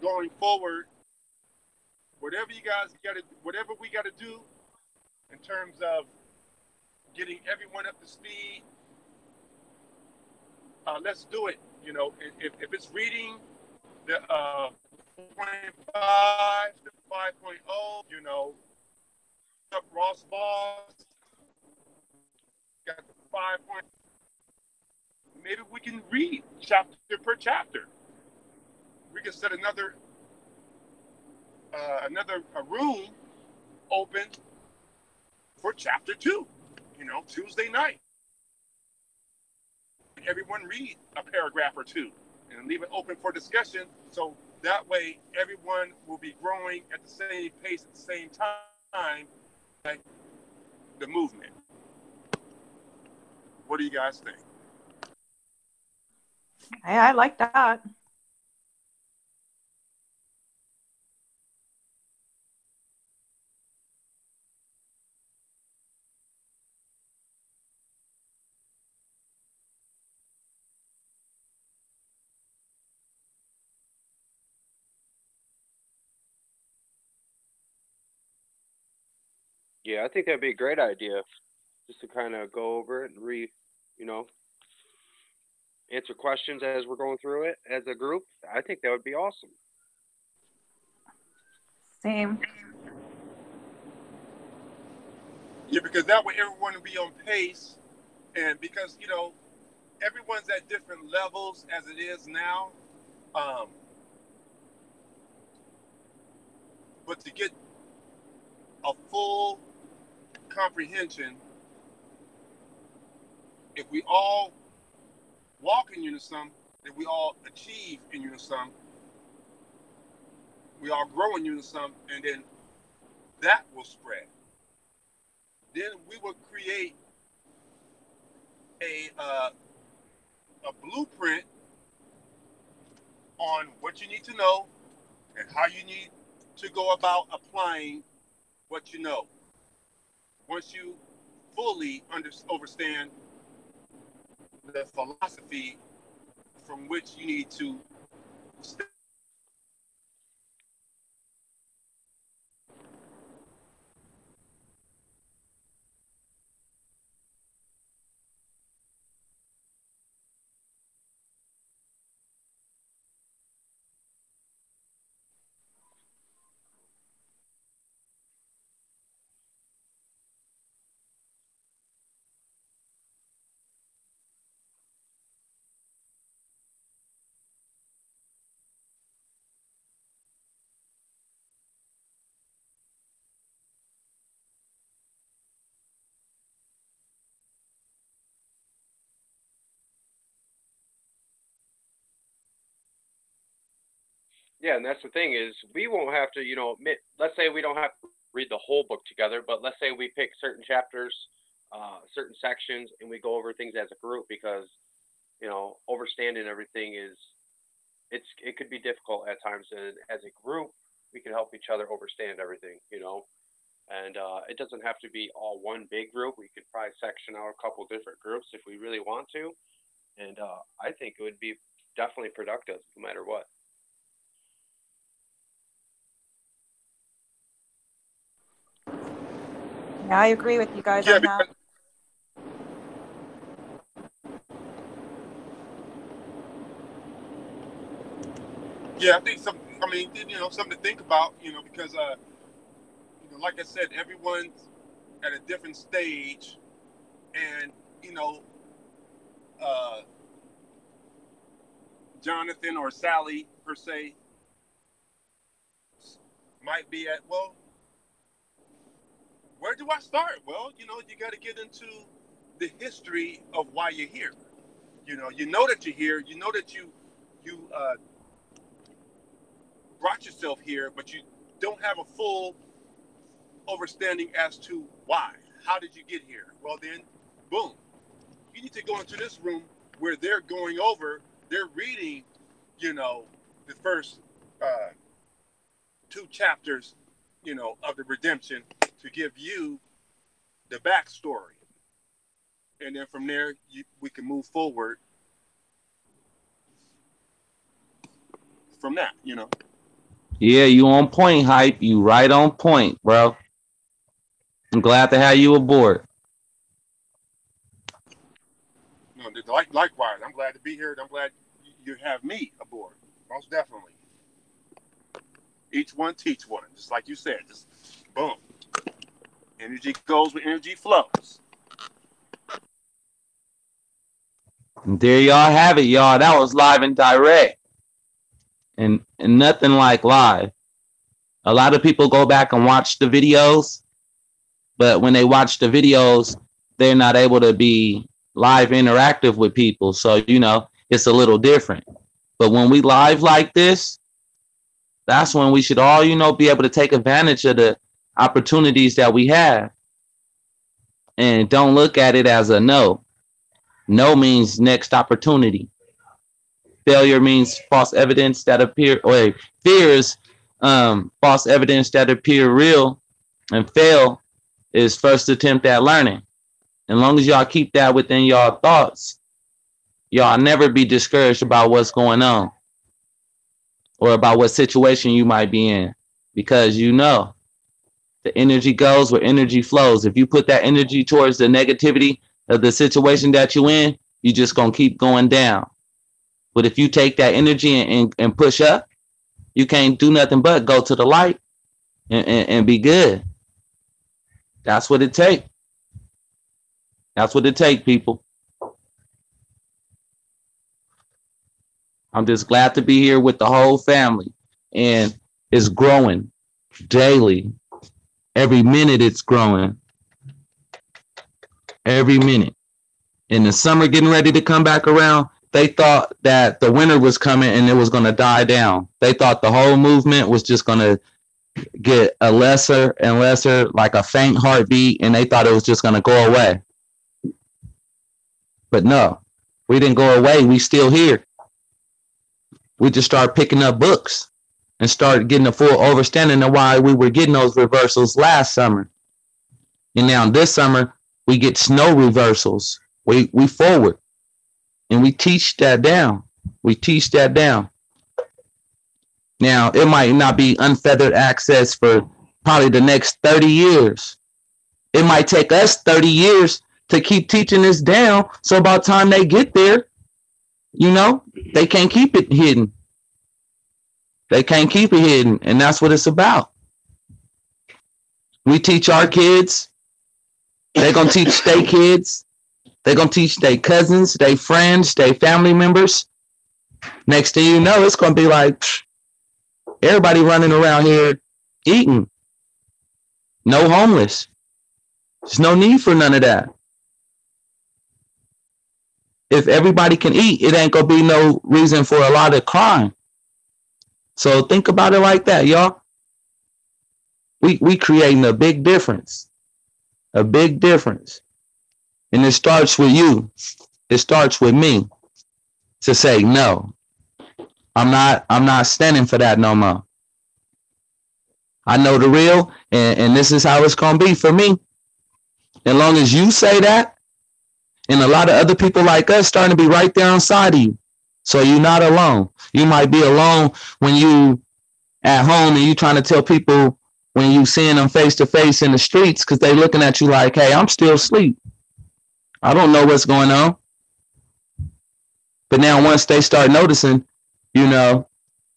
Speaker 11: going forward, whatever you guys got to, whatever we got to do in terms of getting everyone up to speed, let's do it. You know, if it's reading the 4.5 to 5.0, you know, up Ross Boss, got the 5. maybe we can read chapter per chapter. We can set another a room open for chapter 2. You know, Tuesday night. Everyone read a paragraph or two and leave it open for discussion. So that way, everyone will be growing at the same pace at the same time. Like the movement. What do you guys think?
Speaker 7: I like that.
Speaker 10: Yeah, I think that'd be a great idea, just to kind of go over it and you know, answer questions as we're going through it as a group. I think that would be awesome.
Speaker 7: Same.
Speaker 11: Yeah, because that way everyone will be on pace, and because you know everyone's at different levels as it is now. But to get a full comprehension, if we all walk in unison, if we all achieve in unison, we all grow in unison, and then that will spread. Then we will create a blueprint on what you need to know and how you need to go about applying what you know. Once you fully understand the philosophy from which you need to stay.
Speaker 10: Yeah, and that's the thing is we won't have to, let's say we don't have to read the whole book together, but let's say we pick certain chapters, certain sections, and we go over things as a group because, understanding everything it could be difficult at times. And as a group, we can help each other understand everything, and it doesn't have to be all one big group. We could probably section out a couple different groups if we really want to. And I think it would be definitely productive no matter what.
Speaker 7: Yeah, I agree with you guys on that.
Speaker 11: Yeah, I think something to think about, because, like I said, everyone's at a different stage, and, Jonathan or Sally, per se, might be at, well, where do I start? Well, you got to get into the history of why you're here. You know that you're here. You know that you brought yourself here, but you don't have a full understanding as to why. How did you get here? Well, then, boom. You need to go into this room where they're reading, the first 2 chapters, of the redemption to give you the backstory. And then from there, we can move forward from that,
Speaker 4: Yeah, you on point, Hype. You right on point, bro. I'm glad to have you aboard.
Speaker 11: No, likewise. I'm glad to be here. I'm glad you have me aboard. Most definitely. Each one teach one. Just like you said. Just boom. Energy goes where energy flows.
Speaker 4: And there y'all have it, y'all. That was live and direct. And nothing like live. A lot of people go back and watch the videos, but when they watch the videos, they're not able to be live interactive with people. So, you know, it's a little different. But when we live like this, that's when we should all, you know, be able to take advantage of the opportunities that we have. And don't look at it as a no. No means next opportunity. Failure means false evidence that appear, or fears, false evidence that appear real, and fail is first attempt at learning. As long as y'all keep that within y'all thoughts, y'all never be discouraged about what's going on or about what situation you might be in, because you know the energy goes where energy flows. If you put that energy towards the negativity of the situation that you're in, you just gonna keep going down. But if you take that energy and push up, you can't do nothing but go to the light and be good. That's what it takes. That's what it takes, people. I'm just glad to be here with the whole family. And it's growing daily. Every minute it's growing. Every minute. In the summer getting ready to come back around, they thought that the winter was coming and it was going to die down. They thought the whole movement was just going to get a lesser and lesser, like a faint heartbeat, and they thought it was just going to go away. But no, we didn't go away. We still here. We just started picking up books and started getting a full understanding of why we were getting those reversals last summer. And now this summer, we get snow reversals. We forward. And we teach that down. We teach that down. Now, it might not be unfeathered access for probably the next 30 years. It might take us 30 years to keep teaching this down. So by the time they get there, you know, they can't keep it hidden. They can't keep it hidden. And that's what it's about. We teach our kids. They're going to teach their kids. They're going to teach their cousins, their friends, their family members. Next thing you know, it's going to be like everybody running around here eating. No homeless. There's no need for none of that. If everybody can eat, it ain't going to be no reason for a lot of crime. So think about it like that, y'all. We creating a big difference. A big difference. And it starts with you. It starts with me to say, no, I'm not standing for that no more. I know the real, and this is how it's going to be for me. As long as you say that, and a lot of other people like us starting to be right there on side of you. So you're not alone. You might be alone when you at home and you trying to tell people when you seeing them face to face in the streets because they looking at you like, hey, I'm still asleep. I don't know what's going on. But now once they start noticing, you know,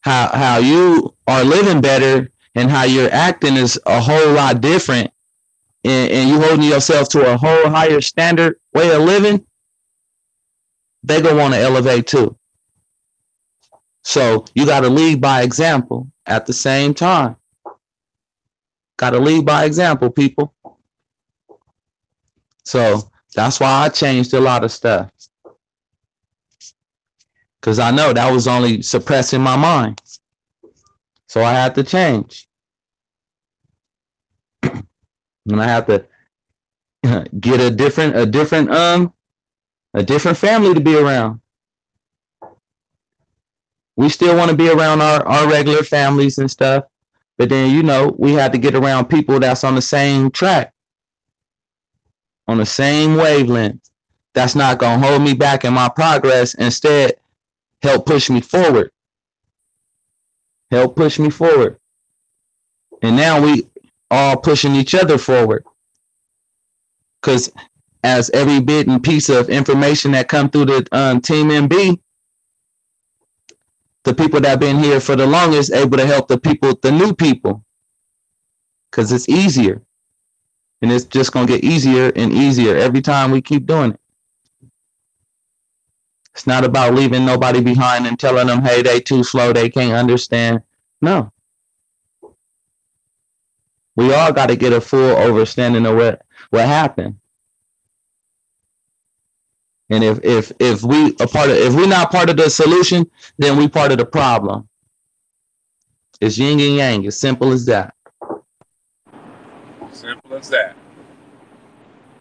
Speaker 4: how you are living better and how you're acting is a whole lot different, and you holding yourself to a whole higher standard way of living, they're going to want to elevate too. So you got to lead by example at the same time. Got to lead by example, people. So that's why I changed a lot of stuff. Because I know that was only suppressing my mind. So I had to change. And I have to get a different family to be around. We still want to be around our regular families and stuff. But then, you know, we had to get around people that's on the same track, on the same wavelength. That's not going to hold me back in my progress. Instead, help push me forward. Help push me forward. And now we all pushing each other forward. Because as every bit and piece of information that come through the Team MB, the people that have been here for the longest able to help the new people. Because it's easier. And it's just going to get easier and easier every time we keep doing it. It's not about leaving nobody behind and telling them, hey, they too slow, they can't understand. No. We all got to get a full understanding of what happened. And if we're not part of the solution, then we part of the problem. It's yin and yang, as simple as that.
Speaker 11: Simple as that.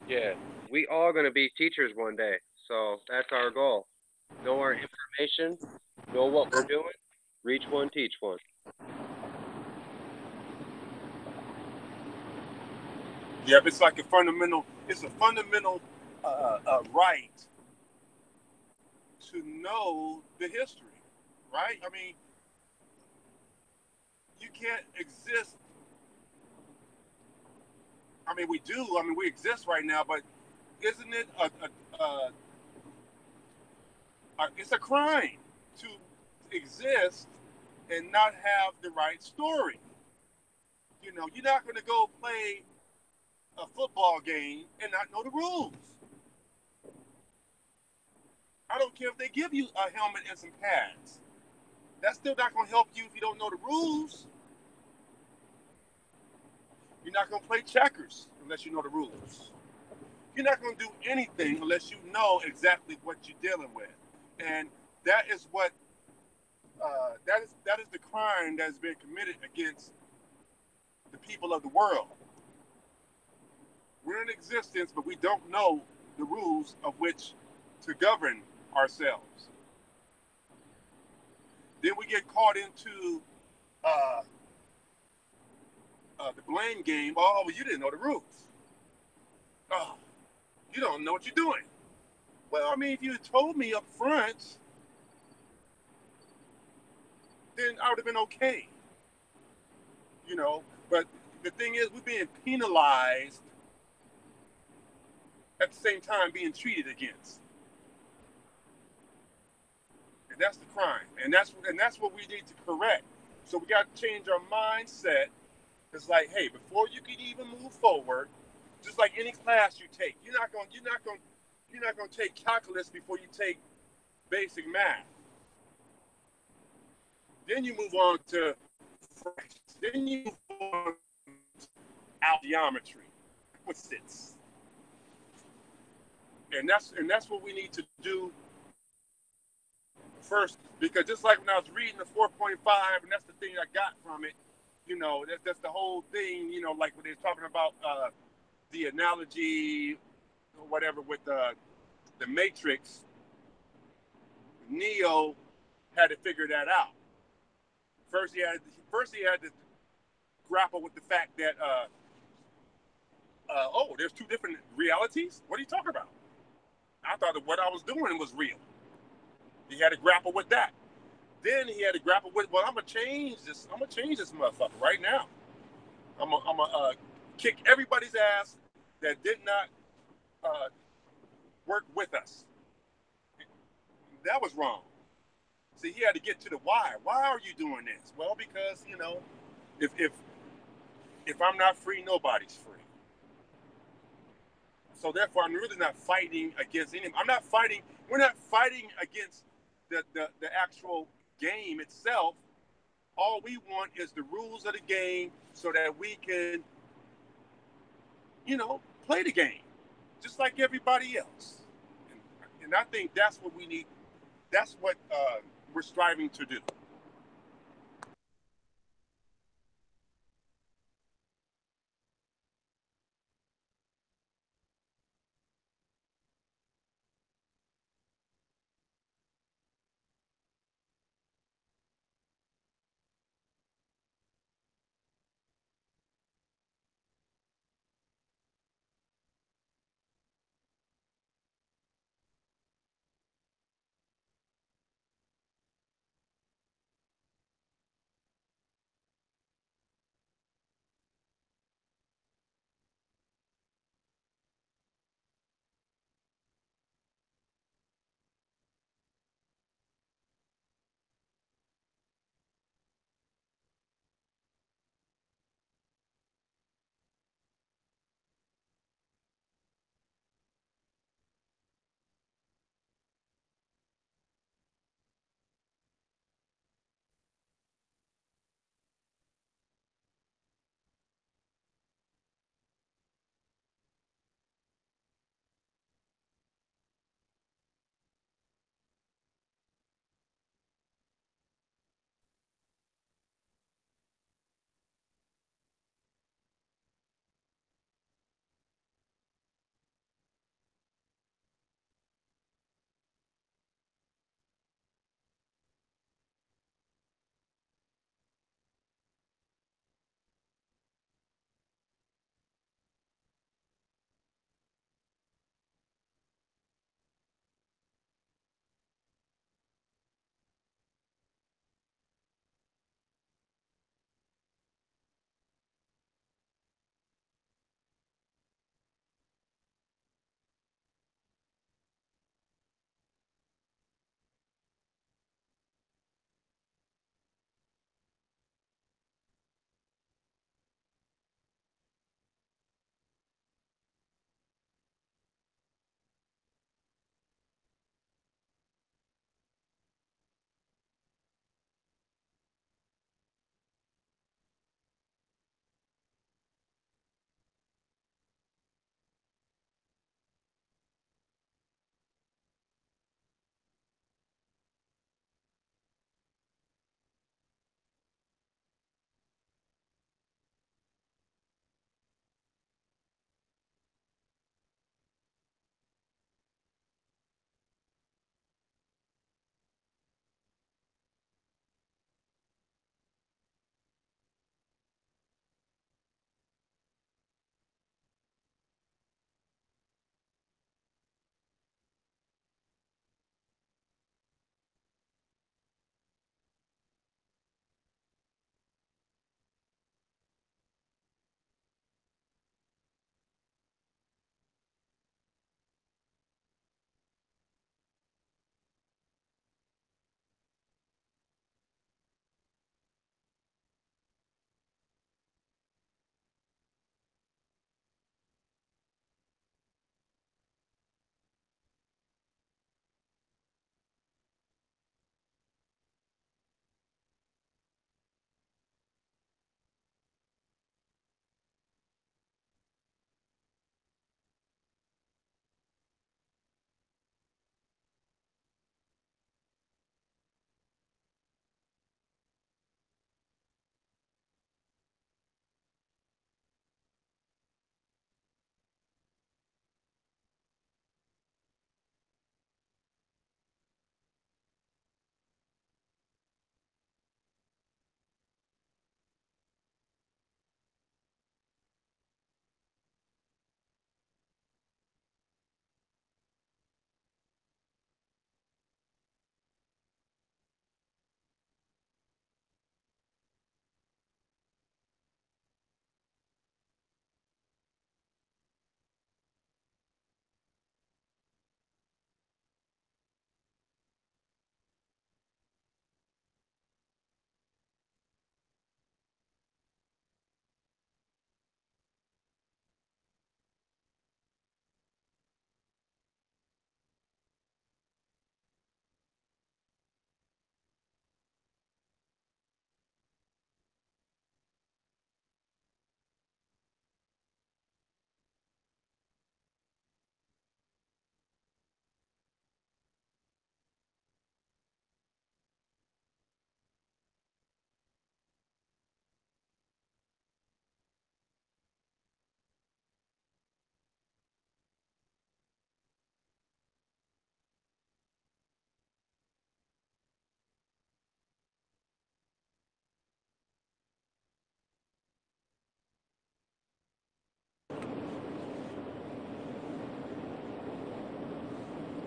Speaker 10: Yeah, we all gonna be teachers one day, so that's our goal. Know our information, know what we're doing, reach one, teach one.
Speaker 11: Yeah, it's like a fundamental right to know the history, right? I mean, you can't exist. I mean, we do. I mean, we exist right now, but isn't it it's a crime to exist and not have the right story? You know, you're not going to go play a football game and not know the rules. I don't care if they give you a helmet and some pads. That's still not going to help you if you don't know the rules. You're not going to play checkers unless you know the rules. You're not going to do anything unless you know exactly what you're dealing with. And that is what that is the crime that has been committed against the people of the world. We're in existence, but we don't know the rules of which to govern ourselves. Then we get caught into the blame game. Oh, well, you didn't know the rules. Oh, you don't know what you're doing. Well, I mean, if you had told me up front, then I would have been okay. You know, but the thing is, we're being penalized at the same time being treated against. And that's the crime. And that's what we need to correct. So we got to change our mindset. It's like, hey, before you can even move forward, just like any class you take, you're not going to take calculus before you take basic math. Then you move on to fractions. Then you move on to algeometry, opposites. And that's what we need to do first, because just like when I was reading the 4.5, and that's the thing I got from it, you know, that's the whole thing, you know, like when they're talking about the analogy or whatever with the Matrix, Neo had to figure that out. First he had to grapple with the fact that there's two different realities. What are you talking about? I thought that what I was doing was real. He had to grapple with that. Then he had to grapple with, well, I'm gonna change this motherfucker right now. I'm gonna kick everybody's ass that did not work with us. That was wrong. See, he had to get to the why. Why are you doing this? Well, because, you know, if I'm not free, nobody's free. So therefore, I'm really not fighting against anyone. We're not fighting against the actual game itself. All we want is the rules of the game so that we can, you know, play the game just like everybody else. And I think that's what we need. That's what we're striving to do.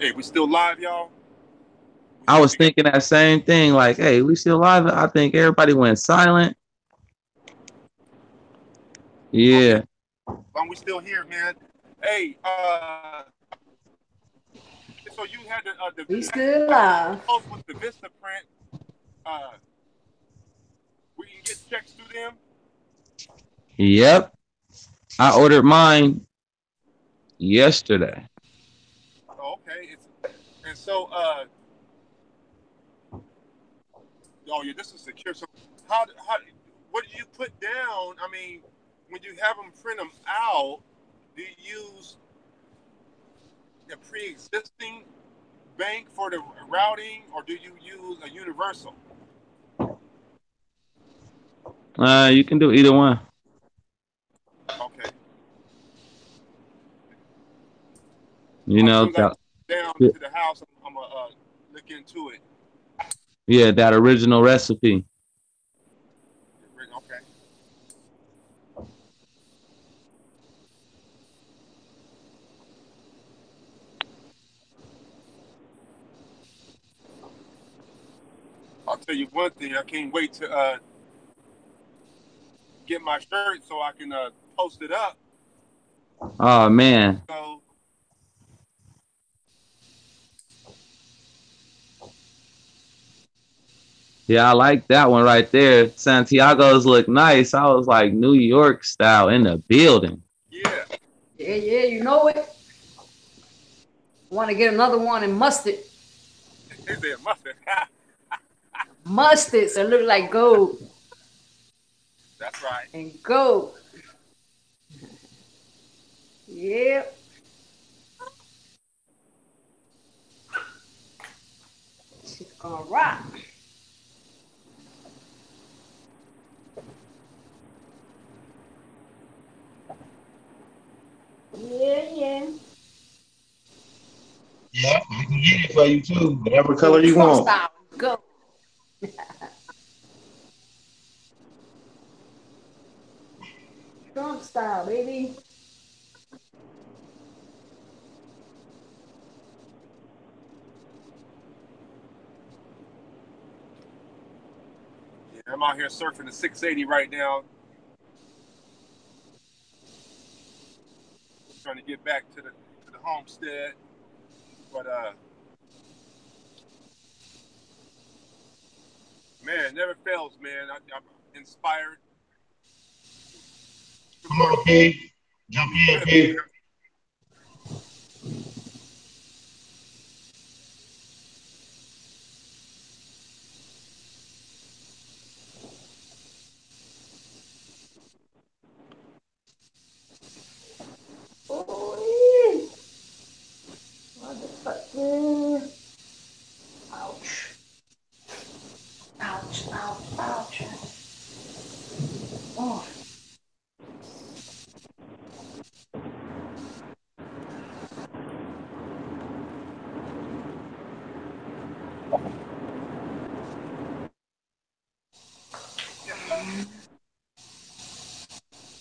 Speaker 11: Hey, we still live, y'all?
Speaker 4: I was thinking that same thing. Like, hey, we still live? I think everybody went silent. Yeah.
Speaker 11: We still here, man. Hey, so you had the
Speaker 5: We still live.
Speaker 11: with the Vista print. We can get checks through them.
Speaker 4: Yep. I ordered mine yesterday.
Speaker 11: Oh, okay. And so, oh yeah, this is secure. So how what do you put down? I mean, when you have them print them out, do you use a pre-existing bank for the routing, or do you use a universal?
Speaker 4: You can do either one.
Speaker 11: Okay.
Speaker 4: You know,
Speaker 11: as soon as I down to the house, I'm gonna look into it.
Speaker 4: Yeah, that original recipe.
Speaker 11: Okay. I'll tell you one thing. I can't wait to get my shirt so I can post it up.
Speaker 4: Oh man.
Speaker 11: So,
Speaker 4: yeah, I like that one right there. Santiago's look nice. I was like New York style in the building.
Speaker 11: Yeah.
Speaker 5: Yeah, you know it. Want to get another one in mustard.
Speaker 11: Is it mustard?
Speaker 5: Mustard, so it look like gold.
Speaker 11: That's right.
Speaker 5: And gold. Yep. She's gonna rock. Yeah.
Speaker 2: Yeah, I can get it for you too. Whatever color you want.
Speaker 5: Style. Go. Trump style, baby.
Speaker 11: Yeah, I'm out here surfing the 680 right now. Trying to get back to the homestead. But man, it never fails, man. I'm inspired.
Speaker 2: Come on, Pig. Jump in, Pig.
Speaker 5: Ouch. Ouch. Oh.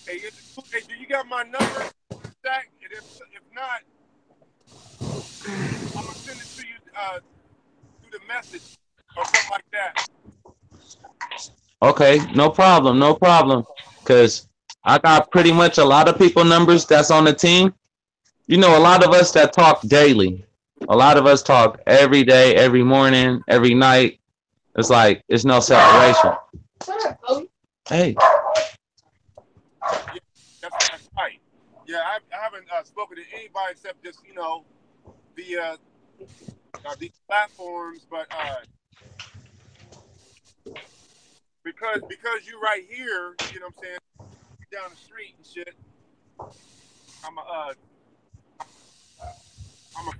Speaker 11: Hey, do you got my number, Zach? And if not, I'm gonna send it to you through the message or something like that.
Speaker 4: Okay, no problem. Cause I got pretty much a lot of people numbers that's on the team. You know, a lot of us that talk daily. A lot of us talk every day, every morning, every night. It's like it's no separation. Hey.
Speaker 11: Yeah, that's right. Yeah, I haven't spoken to anybody except just via these platforms, but because you right here, you know what I'm saying, down the street and shit. I'm a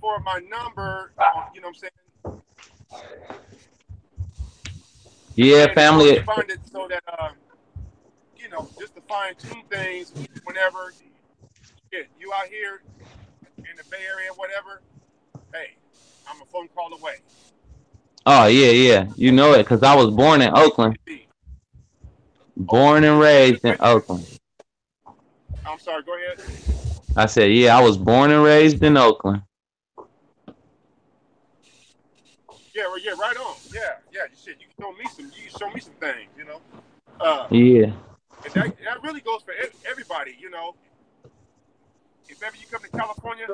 Speaker 11: forward my number, you know what I'm saying.
Speaker 4: Yeah,
Speaker 11: and
Speaker 4: family.
Speaker 11: Find it so that just to fine tune things whenever you out here in the Bay Area, whatever. Hey, I'm a phone call away.
Speaker 4: Oh yeah. You know it, cause I was born in Oakland. Born and raised in Oakland.
Speaker 11: I'm sorry. Go ahead.
Speaker 4: I said, yeah, I was born and raised in Oakland.
Speaker 11: Yeah, well, yeah, right on. Yeah. You show me some things, you know.
Speaker 4: Yeah.
Speaker 11: And that really goes for everybody, you know. If ever you come to California,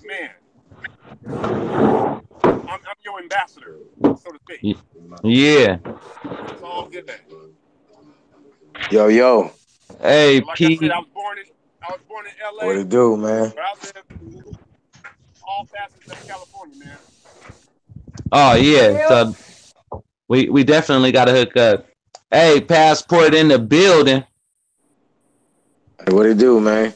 Speaker 11: man, I'm your ambassador, so to speak.
Speaker 4: Yeah.
Speaker 11: It's all good.
Speaker 12: Yo.
Speaker 4: Hey,
Speaker 11: Like
Speaker 4: P.
Speaker 11: I said, I was born in LA.
Speaker 12: What it do, man?
Speaker 11: But I live all facets of California, man.
Speaker 4: Oh yeah. So we definitely gotta hook up. Hey, Passport in the building.
Speaker 12: Hey, what it do, man?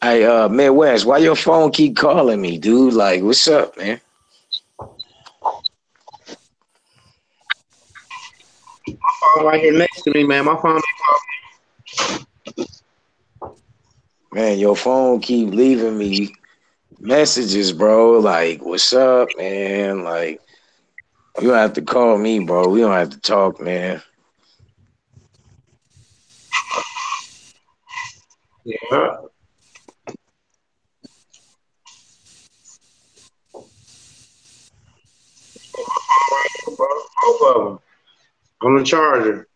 Speaker 12: Hey, Midwest, why your phone keep calling me, dude? Like, what's up, man?
Speaker 2: My phone right here next to me, man. My phone ain't calling.
Speaker 12: Man, your phone keep leaving me messages, bro. Like, what's up, man? Like, you don't have to call me, bro. We don't have to talk, man.
Speaker 2: Yeah. Both of them on the charger.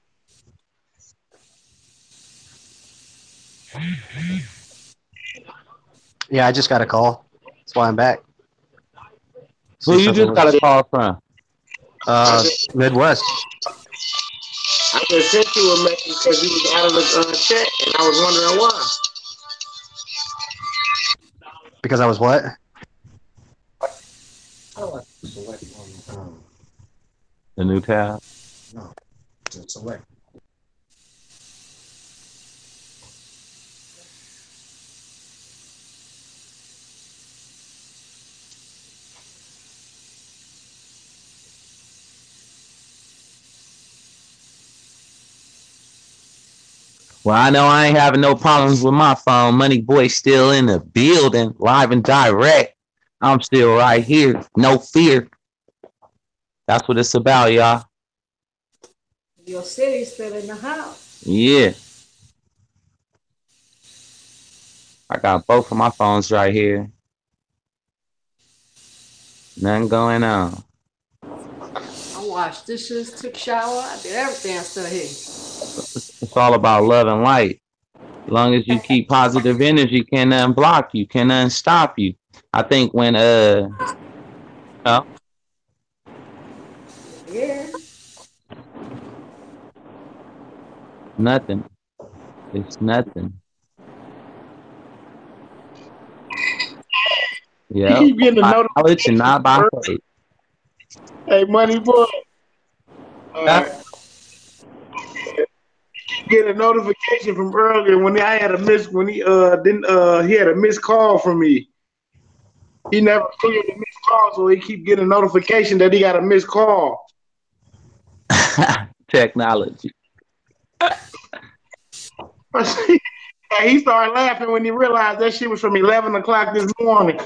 Speaker 1: Yeah, I just got a call. That's why I'm back.
Speaker 4: Who you just got a call from?
Speaker 1: Midwest.
Speaker 2: I just sent you a message because you was out of the chat, and I was wondering why.
Speaker 1: Because I was what?
Speaker 4: The new tab.
Speaker 1: No, select.
Speaker 4: Well, I know I ain't having no problems with my phone. Moneyboy still in the building, live and direct. I'm still right here. No fear. That's what it's about, y'all.
Speaker 5: Your city's still in the house.
Speaker 4: Yeah. I got both of my phones right here. Nothing going on.
Speaker 5: I washed dishes, took shower, I did everything. I'm still here.
Speaker 4: It's all about love and light. As long as you keep positive energy, can nothing block you, can nothing stop you. I think when
Speaker 5: Yeah.
Speaker 4: nothing. It's nothing. Yeah.
Speaker 2: You keep getting a
Speaker 4: Knowledge and not by faith.
Speaker 2: Hey, Moneyboy. Get a notification from earlier when I had a miss when he he had a missed call from me. He never cleared the missed call, so he keep getting a notification that he got a missed call.
Speaker 4: Technology.
Speaker 2: He started laughing when he realized that shit was from 11 o'clock this morning.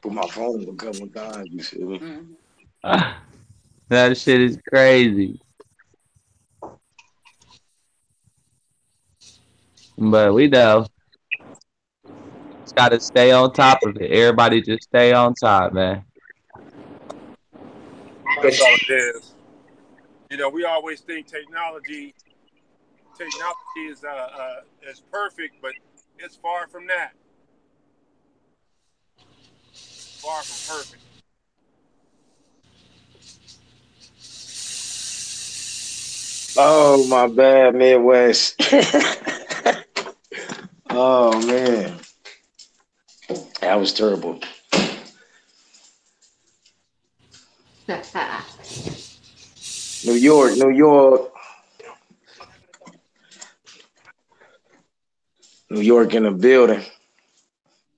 Speaker 12: Put my phone a couple of times, you see me?
Speaker 4: That shit is crazy. But we know. Just gotta stay on top of it. Everybody just stay on top, man.
Speaker 11: That's all it is. You know, we always think technology is perfect, but it's far from that. Far from perfect.
Speaker 12: Oh, my bad, Midwest. Oh, man. That was terrible. New York. New York in the building.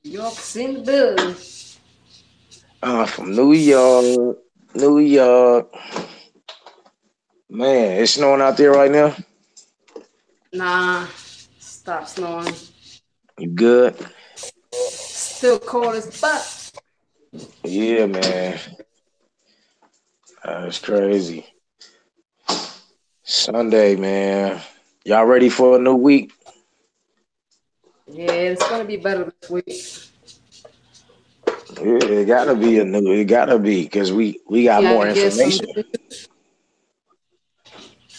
Speaker 5: York's in the building.
Speaker 12: From New York. Man, it's snowing out there right now?
Speaker 5: Nah, stop snowing.
Speaker 12: You good?
Speaker 5: Still cold as fuck.
Speaker 12: Yeah, man. That's crazy. Sunday, man. Y'all ready for a new week?
Speaker 5: Yeah, it's gonna be better this week.
Speaker 12: Yeah, it gotta be a new. It gotta be because we got
Speaker 5: Yeah,
Speaker 12: more
Speaker 5: I guess some
Speaker 12: information.
Speaker 5: good.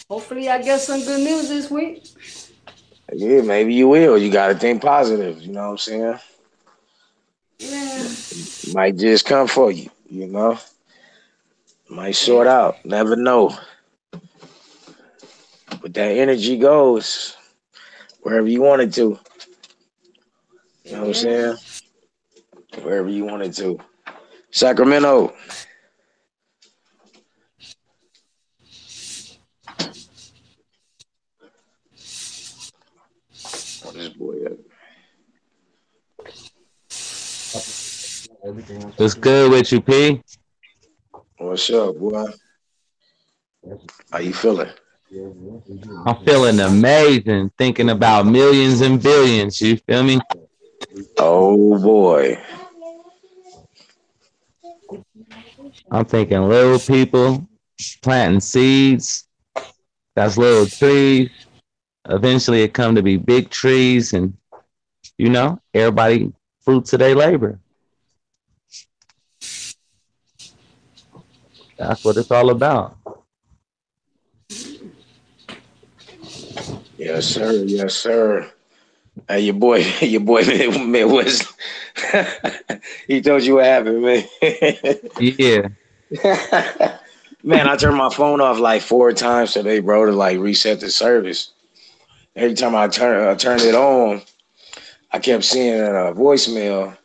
Speaker 5: Hopefully, I get some good news this week.
Speaker 12: Yeah, maybe you will. You gotta think positive. You know what I'm saying?
Speaker 5: Yeah.
Speaker 12: Might just come for you. You know, might sort
Speaker 5: Yeah.
Speaker 12: out. Never know. But that energy goes wherever you want it to. You know what I'm
Speaker 5: Yeah.
Speaker 12: saying? Wherever you want it to. Sacramento. Oh, this boy.
Speaker 4: What's good with you, P?
Speaker 12: What's up, boy? How you feeling?
Speaker 4: I'm feeling amazing, thinking about millions and billions. You feel me?
Speaker 12: Oh boy.
Speaker 4: I'm thinking little people planting seeds. That's little trees. Eventually, it come to be big trees, and everybody fruits of their labor. That's what it's all about.
Speaker 12: Yes, sir. Yes, sir. Hey, your boy, Midwest. He told you what happened, man.
Speaker 4: Yeah.
Speaker 12: Man, I turned my phone off like 4 times today, bro, to like reset the service. Every time I turned it on, I kept seeing a voicemail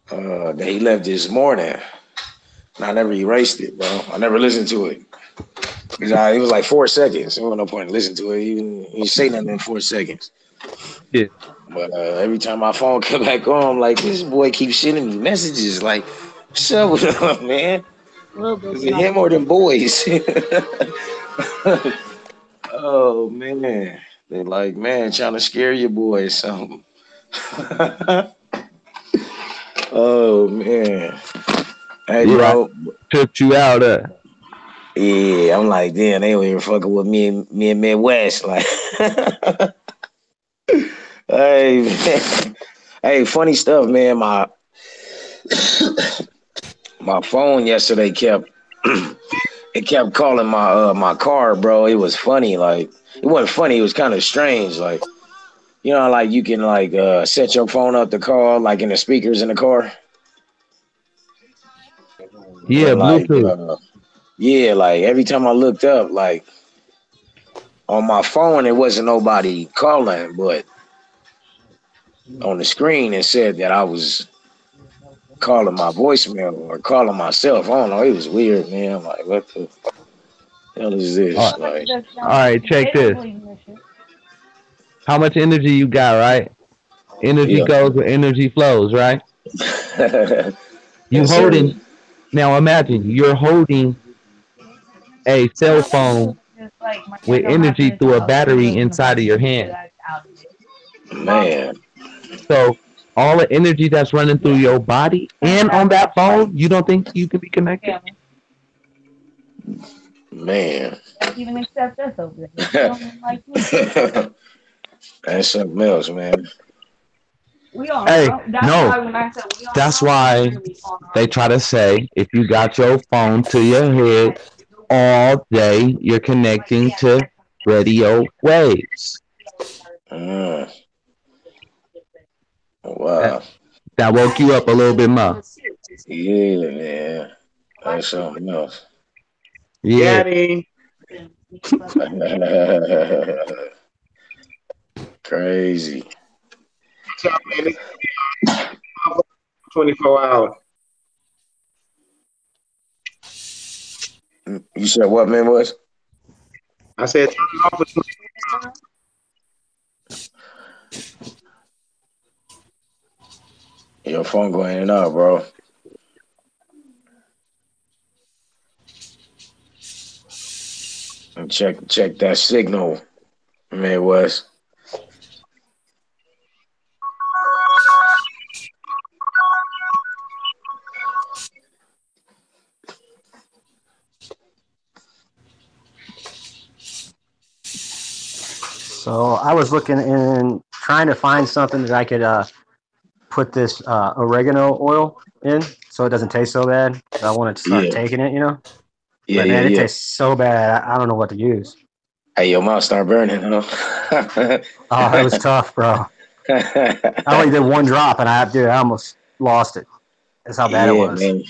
Speaker 12: that he left this morning. And I never erased it, bro. I never listened to it. Because it was like 4 seconds. There was no point in listening to it. You say nothing in 4 seconds.
Speaker 4: Yeah.
Speaker 12: But every time my phone come back on, I'm like, this boy keeps sending me messages. Like, what's up with him, man? Is it him or them boys? Oh, man. They're like, man, trying to scare your boy or something. Oh, man. Hey,
Speaker 4: Yeah.
Speaker 12: bro.
Speaker 4: Tripped you out.
Speaker 12: Yeah, I'm like, damn, they ain't even fucking with me and Midwest. Like, hey, man. Hey, funny stuff, man. My phone yesterday kept it kept calling my car, bro. It was funny, like it wasn't funny, it was kind of strange. Like, like you can like set your phone up to call like in the speakers in the car.
Speaker 4: Yeah,
Speaker 12: And like
Speaker 4: Bluetooth.
Speaker 12: yeah, like every time I looked up, like on my phone it wasn't nobody calling, but on the screen it said that I was calling my voicemail or calling myself. I don't know, it was weird, man. I'm like, what the hell is this? Like,
Speaker 4: All right, check this. How much energy you got, right? Energy
Speaker 12: yeah.
Speaker 4: goes where energy flows, right? You
Speaker 12: Yes, sir.
Speaker 4: holding now. Imagine you're holding a cell phone with energy through a battery inside of your hand.
Speaker 12: Man.
Speaker 4: So all the energy that's running through your body and on that phone, you don't think you can be connected?
Speaker 12: Man. That's something else, man.
Speaker 4: Hey, no. That's why they try to say if you got your phone to your head all day, you're connecting to radio waves.
Speaker 12: Wow.
Speaker 4: That woke you up a little bit more.
Speaker 12: Yeah, man. That's something else.
Speaker 4: Yeah.
Speaker 12: Crazy.
Speaker 2: 24 hours.
Speaker 12: You said what, man, was?
Speaker 2: I said turn it off for 24 hours.
Speaker 12: Your phone going in and out, bro. And check that signal, Midwest.
Speaker 1: So I was looking and trying to find something that I could put this oregano oil in, so it doesn't taste so bad. So I wanted to start
Speaker 12: Yeah.
Speaker 1: taking it, you know.
Speaker 12: Yeah,
Speaker 1: But man, it
Speaker 12: yeah.
Speaker 1: tastes so bad. I don't know what to use.
Speaker 12: Hey, your mouth start burning, huh?
Speaker 1: Oh, it was tough, bro. I only did one drop, and I almost lost it. That's how bad it
Speaker 12: Yeah,
Speaker 1: was.
Speaker 12: man.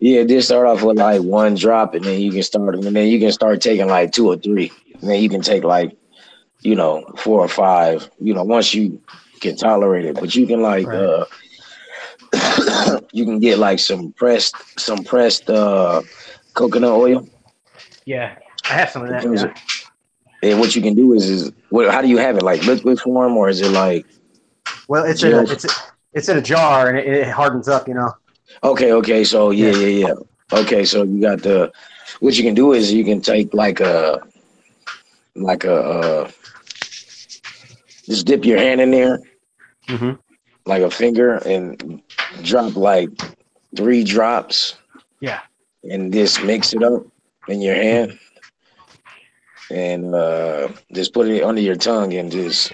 Speaker 12: Yeah, just start off with like one drop, and then you can start taking like 2 or 3, and then you can take like 4 or 5. Once you can tolerate it, but you can like
Speaker 1: Right.
Speaker 12: you can get like some pressed coconut oil.
Speaker 1: Yeah, I have some of that.
Speaker 12: Depends-
Speaker 1: Yeah.
Speaker 12: And what you can do is how do you have it, like liquid form, or is it like
Speaker 1: Well, it's in
Speaker 12: gel?
Speaker 1: it's in a jar, and it hardens up, you know.
Speaker 12: Okay. So yeah. Okay, so you got what you can do is you can take like a just dip your hand in there,
Speaker 1: Mm-hmm.
Speaker 12: like a finger, and drop like 3 drops,
Speaker 1: Yeah.
Speaker 12: and just mix it up in your hand, and just put it under your tongue and just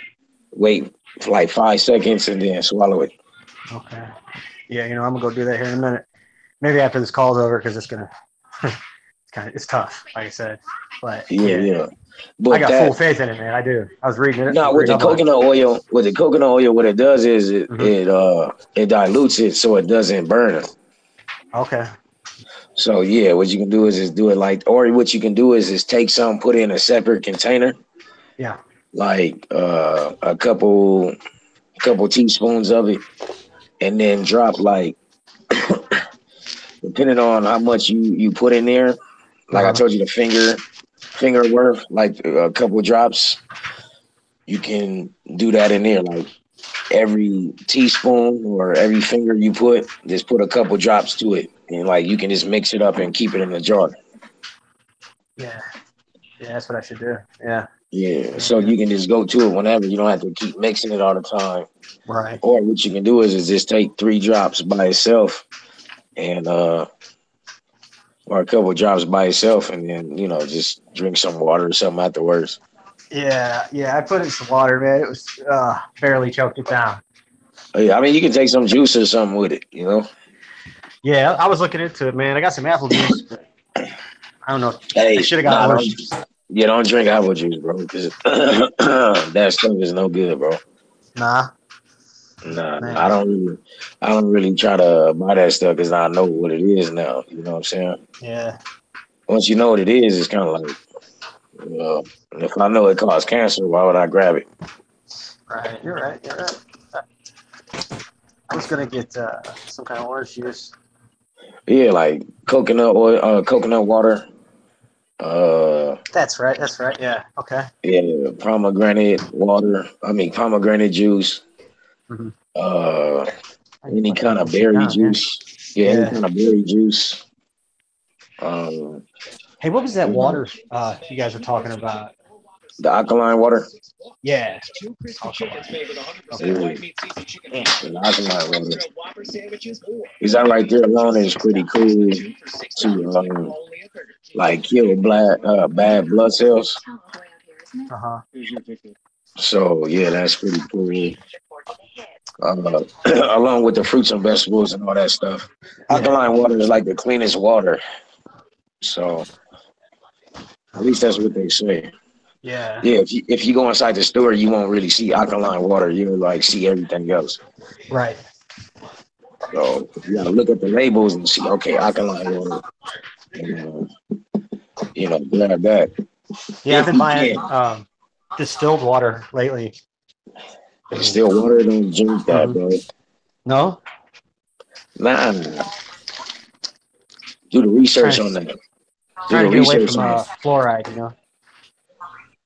Speaker 12: wait for like 5 seconds and then swallow it.
Speaker 1: Okay. Yeah, I'm gonna go do that here in a minute. Maybe after this call's over, because it's gonna it's tough, like I said. But
Speaker 12: Yeah.
Speaker 1: I
Speaker 12: But
Speaker 1: got full faith in it, man. I do. I was reading it.
Speaker 12: no, with the coconut oil, what it does is it dilutes it so it doesn't burn it.
Speaker 1: Okay.
Speaker 12: So yeah, what you can do is do it like, or what you can do is take some, put it in a separate container,
Speaker 1: Yeah.
Speaker 12: like a couple teaspoons of it, and then drop like, depending on how much you put in there, like I told you, the finger worth, like a couple drops. You can do that in there, like every teaspoon or every finger you put, just put a couple drops to it, and like you can just mix it up and keep it in the jar.
Speaker 1: Yeah. Yeah, that's what I should do. Yeah.
Speaker 12: Yeah, so you can just go to it whenever. You don't have to keep mixing it all the time.
Speaker 1: Right.
Speaker 12: Or what you can do is just take 3 drops by itself, and or a couple of drops by itself, and then just drink some water or something afterwards.
Speaker 1: Yeah. I put in some water, man. It was barely choked it down.
Speaker 12: Yeah, I mean, you can take some juice or something with it,
Speaker 1: Yeah, I was looking into it, man. I got some apple juice, but I don't know.
Speaker 12: Hey,
Speaker 1: I should have got orange juice.
Speaker 12: don't drink apple juice, bro, because that stuff is no good, bro.
Speaker 1: Nah.
Speaker 12: Nah, I don't really try to buy that stuff because I know what it is now. You know what I'm saying?
Speaker 1: Yeah.
Speaker 12: Once you know what it is, it's kind of like, if I know it causes cancer, why would I grab it?
Speaker 1: Right. You're right. I was gonna get some kind of orange juice.
Speaker 12: Yeah, like coconut oil, coconut water.
Speaker 1: That's right. Yeah. Okay.
Speaker 12: Yeah, pomegranate juice.
Speaker 1: Mm-hmm.
Speaker 12: Any kind of berry juice. Yeah, any kind of berry juice.
Speaker 1: Hey, what was that water you guys were talking about?
Speaker 12: The alkaline water.
Speaker 1: Yeah.
Speaker 12: The alkaline water. Is that right there alone is pretty cool to like kill bad blood cells. So yeah, that's pretty cool. Along with the fruits and vegetables and all that stuff. Alkaline water is like the cleanest water. So at least that's what they say.
Speaker 1: Yeah.
Speaker 12: Yeah, if you go inside the store, you won't really see alkaline water. You'll like see everything else.
Speaker 1: Right.
Speaker 12: So you gotta look at the labels and see, okay, alkaline water. Grab that.
Speaker 1: Yeah, I've been buying distilled water lately.
Speaker 12: Distilled water, don't drink that, bro.
Speaker 1: No?
Speaker 12: Nah. Do the research on that.
Speaker 1: Trying to get away from fluoride,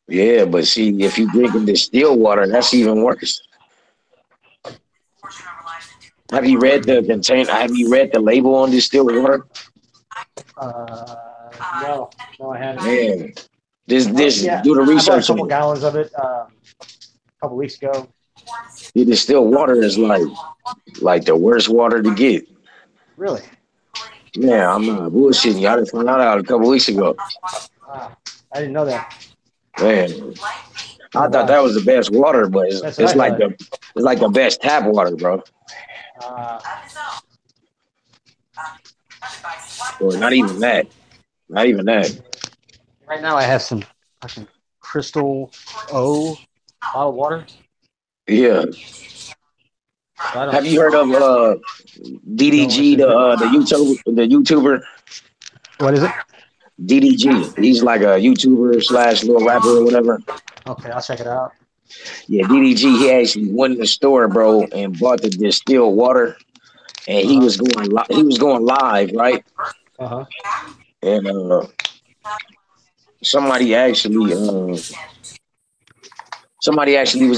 Speaker 12: Yeah, but see, if you're drinking distilled water, that's even worse. Have you read the container? Have you read the label on distilled water?
Speaker 1: No, I haven't.
Speaker 12: Man, do the research.
Speaker 1: I bought a couple gallons of it a couple weeks ago.
Speaker 12: The distilled water is like the worst water to get.
Speaker 1: Really?
Speaker 12: Yeah, I'm not bullshitting you. I just found out a couple weeks ago.
Speaker 1: I didn't know that.
Speaker 12: Man, I thought that was the best water, but it's like the best tap water, bro. Or not even that. Not even that.
Speaker 1: Right now, I have some fucking Crystal O bottled water.
Speaker 12: Yeah. Have you heard of DDG, the YouTuber?
Speaker 1: What is it?
Speaker 12: DDG. He's like a YouTuber / little rapper or whatever.
Speaker 1: Okay, I'll check it out.
Speaker 12: Yeah, DDG. He actually went in the store, bro, and bought the distilled water, and he was going live, right?
Speaker 1: Uh huh.
Speaker 12: And somebody actually was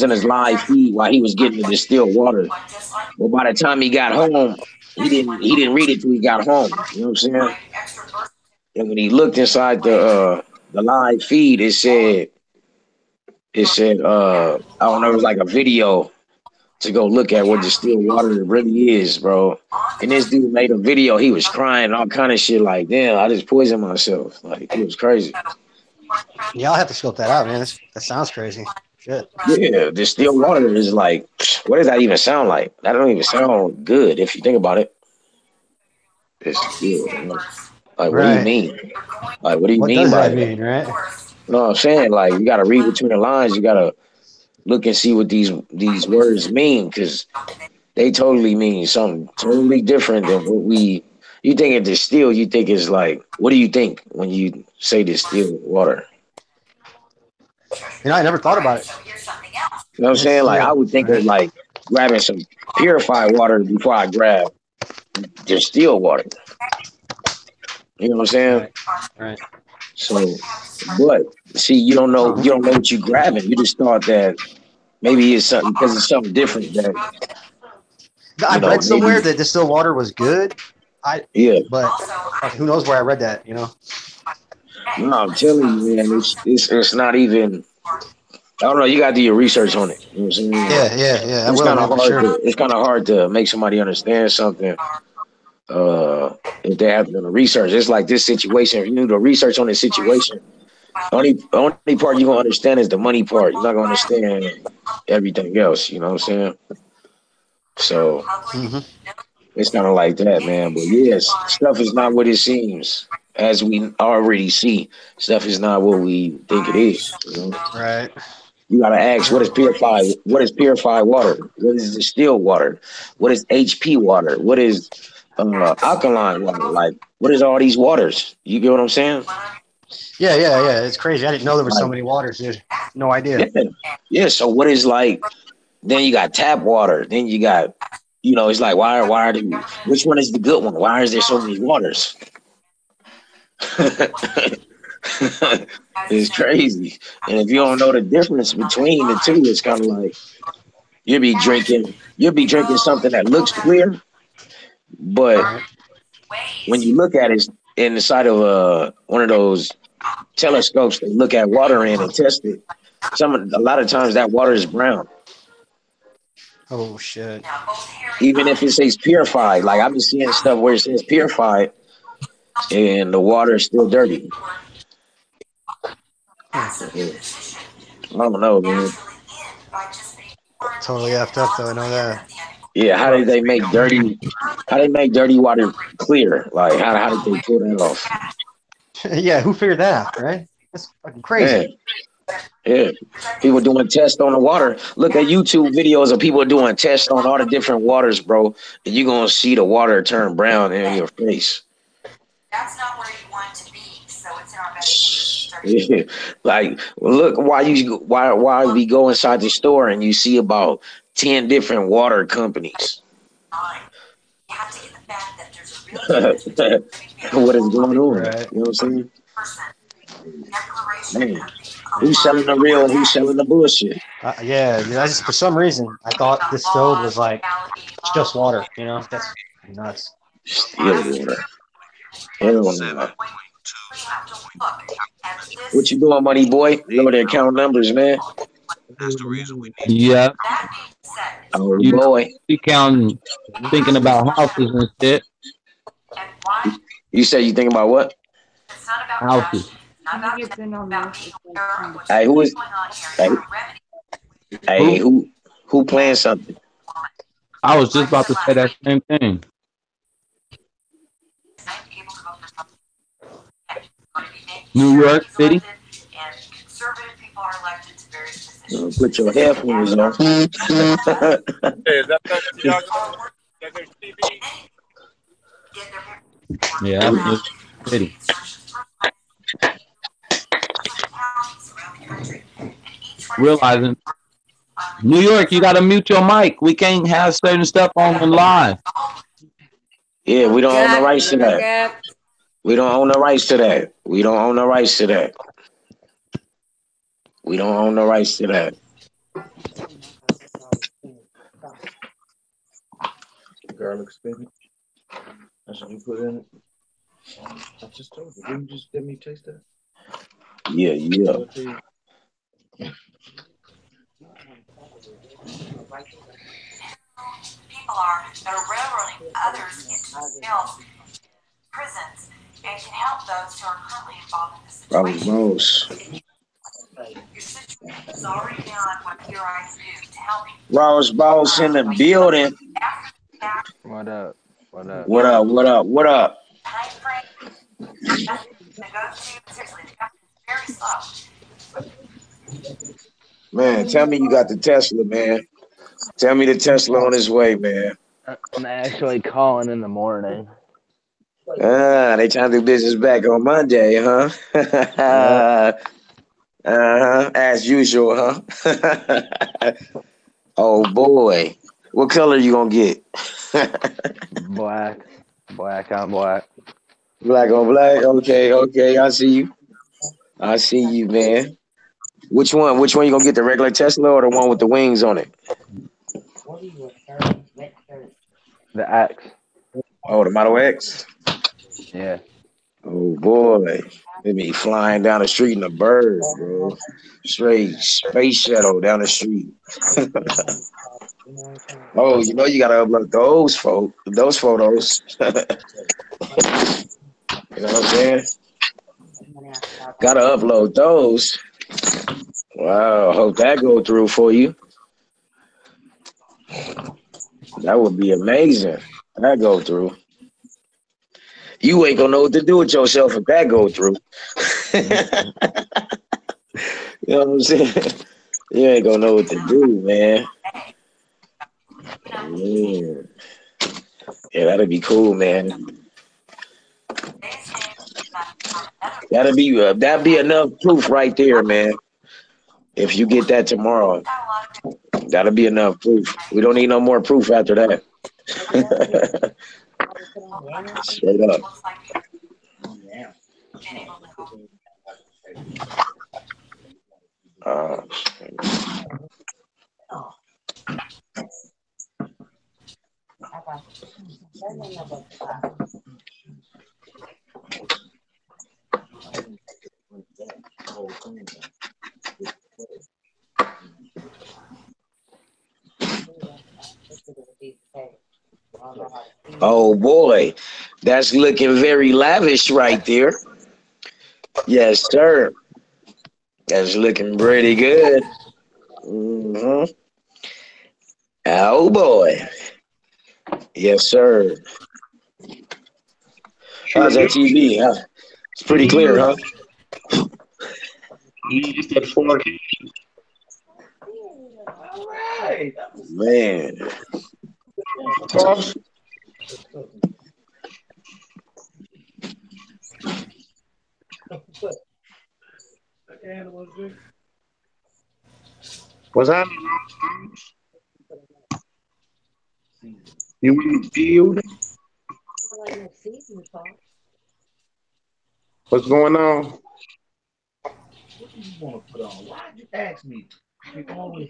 Speaker 12: in his live feed while he was getting the distilled water. But by the time he got home, he didn't read it till he got home. You know what I'm saying? And when he looked inside the live feed, it said I don't know, it was like a video to go look at what distilled water really is, bro. And this dude made a video. He was crying, all kind of shit. Like, damn, I just poisoned myself. Like, it was crazy.
Speaker 1: Yeah, I'll have to scope that out, man. That sounds crazy. Shit.
Speaker 12: Yeah, distilled water is like, what does that even sound like? That don't even sound good if you think about it. Like, what do you mean? Like, what do you mean by that?
Speaker 1: Mean, right?
Speaker 12: You know what I'm saying? Like, you got to read between the lines. You got to look and see what these words mean, because they totally mean something totally different than what we. You think of distill, you think it's like, what do you think when you say distilled water?
Speaker 1: I never thought about it.
Speaker 12: You know what I'm saying? Like, I would think of like grabbing some purified water before I grab distilled water. You know what I'm saying?
Speaker 1: Right.
Speaker 12: So, but see, you don't know what you're grabbing. You just thought that maybe it's something because it's something different. That
Speaker 1: I read somewhere that distilled water was good. But who knows where I read that? You know.
Speaker 12: No, I'm telling you, man, it's not even. I don't know. You got to do your research on it. You know what I'm saying?
Speaker 1: Yeah.
Speaker 12: It's kind of hard. It's kind of hard to make somebody understand something. If they have done the research, it's like this situation. If you do the research on this situation, only part you're gonna understand is the money part. You're not gonna understand everything else. You know what I'm saying? So it's kind of like that, man. But yes, stuff is not what it seems. As we already see, stuff is not what we think it is. You know?
Speaker 1: Right.
Speaker 12: You gotta ask, what is purified? What is purified water? What is distilled water? What is HP water? What is alkaline water? Like, what is all these waters? You get what I'm saying?
Speaker 1: Yeah. It's crazy. I didn't know there were so many waters, dude. No idea.
Speaker 12: Yeah. So what is like? Then you got tap water. Then you got, it's like why are they? Which one is the good one? Why is there so many waters? It's crazy. And if you don't know the difference between the two, it's kind of like you'll be drinking something that looks clear, but when you look at it in the side of one of those telescopes they look at water in and test it, a lot of times that water is brown.
Speaker 1: Oh shit.
Speaker 12: Even if it says purified, like I've been seeing stuff where it says purified and the water is still dirty. I don't know, man.
Speaker 1: Totally effed up though, I know that.
Speaker 12: Yeah, how did they make dirty water clear? Like how did they pull that off?
Speaker 1: Yeah, who figured that out, right? That's fucking crazy.
Speaker 12: Yeah. People doing tests on the water. Look at YouTube videos of people doing tests on all the different waters, bro. And you're gonna see the water turn brown in your face.
Speaker 9: That's not where you want to be, so it's in our best
Speaker 12: Yeah. Like, look, why we go inside the store and you see about 10 different water companies.
Speaker 9: You have to get the fact that there's a real
Speaker 12: what is going on?
Speaker 1: Right.
Speaker 12: You know what I'm saying? Man, who's selling the real and who's selling the bullshit?
Speaker 1: Yeah, for some reason I thought distilled was like just water. That's nuts.
Speaker 12: Still water. Hell no. What you doing, money boy? You know the account numbers, man.
Speaker 4: Yeah.
Speaker 12: Oh boy.
Speaker 4: You counting, thinking about houses and shit.
Speaker 12: You say you think about what?
Speaker 4: Houses.
Speaker 12: Hey, who is? Hey, who playing something?
Speaker 4: I was just about to say that same thing. New York City.
Speaker 9: And conservative people are elected to various positions.
Speaker 12: Put your headphones on.
Speaker 11: Hey, is that y'all? That there's TV?
Speaker 4: Yeah, that's New York City. Realizing New York, you gotta mute your mic. We can't have certain stuff on the live.
Speaker 12: Yeah, we don't own the rights to that. We don't own the rights to that. We don't own the rights to that. We don't own the rights to that.
Speaker 6: Garlic spinach. That's what you put in it. I just told you. Didn't you just let me taste that?
Speaker 12: Yeah, yeah.
Speaker 9: People are that are railroading others into jails, prisons, and can help those who are currently involved in this situation. Your situation is already beyond what your eyes do to help you.
Speaker 12: Rose Boss in the building.
Speaker 13: What up? What up?
Speaker 12: What up? What up? What up? Man, tell me you got the Tesla, man. Tell me the Tesla on his way, man.
Speaker 13: I'm actually calling in the morning.
Speaker 12: They trying to do business back on Monday, huh? As usual, huh? Oh boy, what color you gonna get?
Speaker 13: Black on black.
Speaker 12: Black on black. Okay, okay. I see you. I see you, man. Which one? Which one you gonna get? The regular Tesla or the one with the wings on it?
Speaker 13: The X.
Speaker 12: Oh, the Model X.
Speaker 13: Yeah.
Speaker 12: Oh boy, they be flying down the street in a bird, bro. Straight space shuttle down the street. Oh, you know you gotta upload those photos. You know what I'm saying? Gotta upload those. Wow, hope that go through for you. That would be amazing. That go through. You ain't gonna know what to do with yourself if that go through. You know what I'm saying? You ain't gonna know what to do, man. Yeah, that'd be cool, man. That'd be enough proof right there, man. If you get that tomorrow, that'll be enough proof. We don't need no more proof after that. Straight up. Oh boy, that's looking very lavish right there. Yes, sir. That's looking pretty good. Mm-hmm. Oh boy. Yes, sir. How's that TV? Huh? It's pretty clear, huh? Man.
Speaker 2: What's happening? You in the field? What's going on?
Speaker 6: What do you want to put on? Why'd you ask me? You always...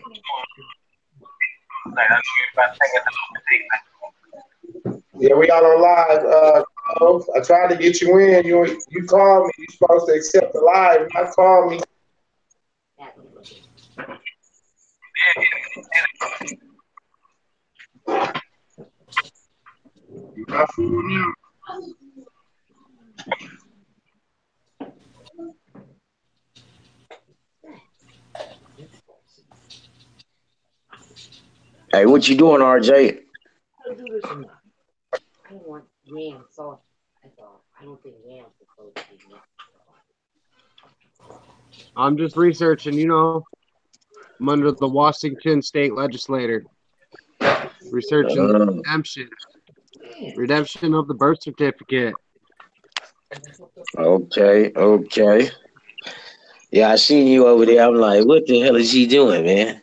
Speaker 2: Yeah, we got on live. I tried to get you in. You called me. You're supposed to accept the live. Not call me. Not fool now.
Speaker 12: Hey, what you doing, RJ?
Speaker 14: I don't want yam sauce. That's all. I don't think yam's supposed to be mixed.
Speaker 3: I'm just researching, you know. I'm under the Washington State Legislature. Researching redemption of the birth certificate.
Speaker 12: Okay. Yeah, I seen you over there. I'm like, what the hell is he doing, man?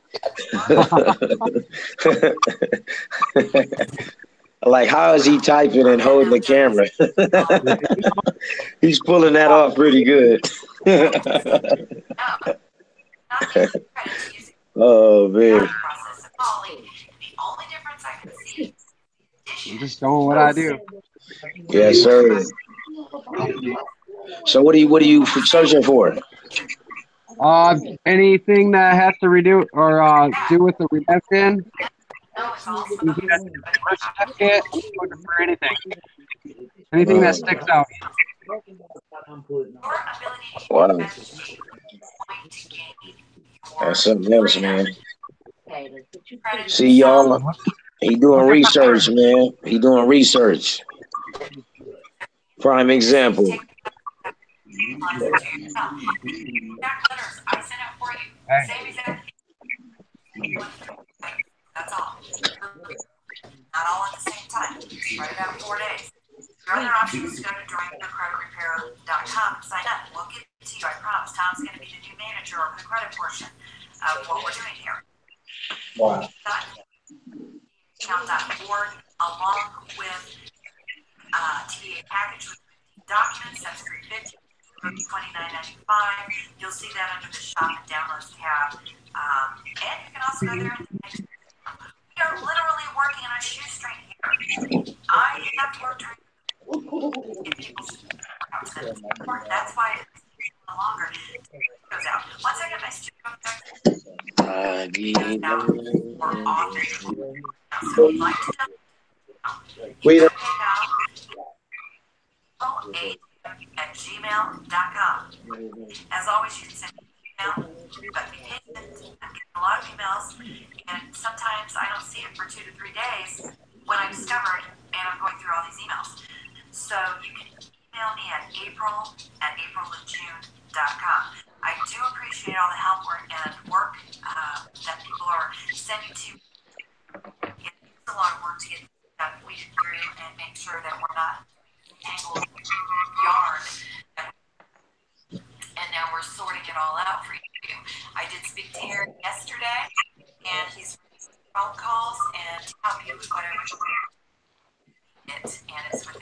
Speaker 12: Like, how is he typing and holding the camera? He's pulling that off pretty good. Oh, man.
Speaker 3: I'm just doing what I do.
Speaker 12: Yes, sir. So what are you searching for?
Speaker 3: Anything that has to redo or do with the redemption. Birth certificate. I'm looking for anything. Anything that sticks out.
Speaker 12: Wow. That's something else, man. See, y'all, he doing research, man. He doing research. Prime example.
Speaker 9: That's all. Not all at the same time. Spread it out in 4 days. Your other option is to go to directthecreditrepair.com and sign up. We'll get it to you. I promise. Tom's going to be the new manager over the credit portion of what we're doing here.
Speaker 12: Wow.
Speaker 9: Account.org, along with TBA package with documents. That's $350, $29.95. You'll see that under the shop and downloads tab. And you can also go there and we are literally working on a shoestring here. I have to work during that's why it's longer. It goes out. Once I get my studio back, it goes out more often. So if you'd like to
Speaker 2: Wait a
Speaker 9: @gmail.com. As always, you can send me an email, but be patient. I'm getting a lot of emails, and sometimes I don't see it for 2 to 3 days when I discover it, and I'm going through all these emails. So you can email me at april@aprilofjune.com. I do appreciate all the help and work that people are sending to me. It's a lot of work to get that weeded through and make sure that we're not tangled yarn. And now we're sorting it all out for you. I did speak to Harry yesterday, and he's phone calls and help you with whatever you need. And it's within.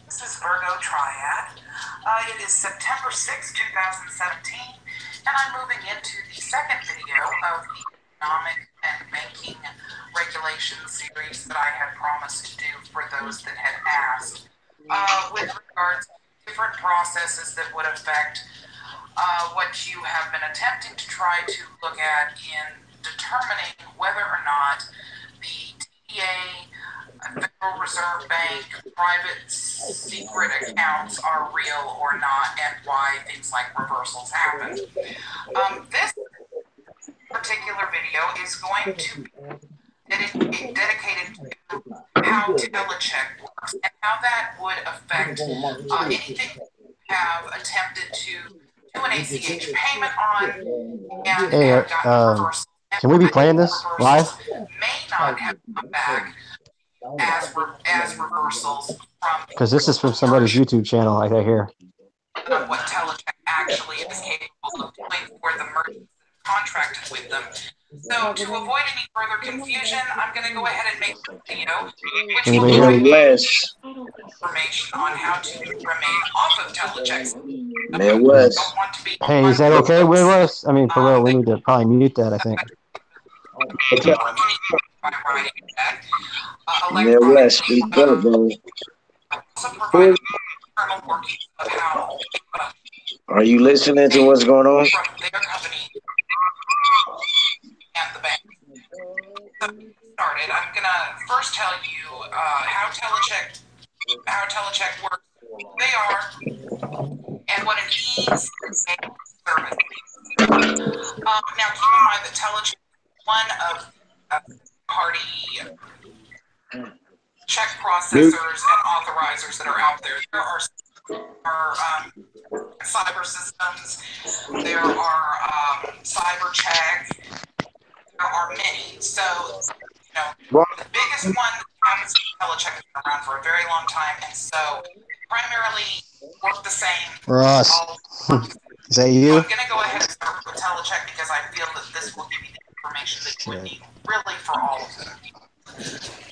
Speaker 9: This is Virgo Triad. It is September 6, 2017, and I'm moving into the second video of the economic and banking regulation series that I had promised to do for those that had asked, with regards to different processes that would affect what you have been attempting to try to look at in determining whether or not the TBA, Federal Reserve Bank, private secret accounts are real or not, and why things like reversals happen. This particular video is going to be dedicated to how telecheck works and how that would affect anything you have attempted to do an ACH payment on and
Speaker 1: Hey,
Speaker 9: have gotten reversals.
Speaker 1: can we be playing this live?
Speaker 9: May not have come back as reversals from
Speaker 1: Because this is from somebody's YouTube channel, like I hear.
Speaker 9: what telecheck actually is capable of doing for the merchants that contracted with them. So to avoid any further confusion, I'm going to go ahead and make a video which will provide information on how to remain off of telecheck.
Speaker 12: Midwest.
Speaker 1: Hey, is that okay with us? I mean, for real, we need to probably mute that, I think.
Speaker 12: Midwest, speak up, bro. Are you listening to what's going on?
Speaker 9: And the bank. Started. I'm gonna first tell you how telecheck works, who they are, and what an ease service is. Now keep in mind that telecheck is one of party check processors and authorizers that are out there. There are are cyber systems. There are cyber check. There are many. So, the biggest one that happens to Telecheck has been around for a very long time, and so primarily work the same.
Speaker 1: Ross, is that you?
Speaker 9: So I'm going to go ahead and start with Telecheck because I feel that this will give you the information that you would need really for all of them.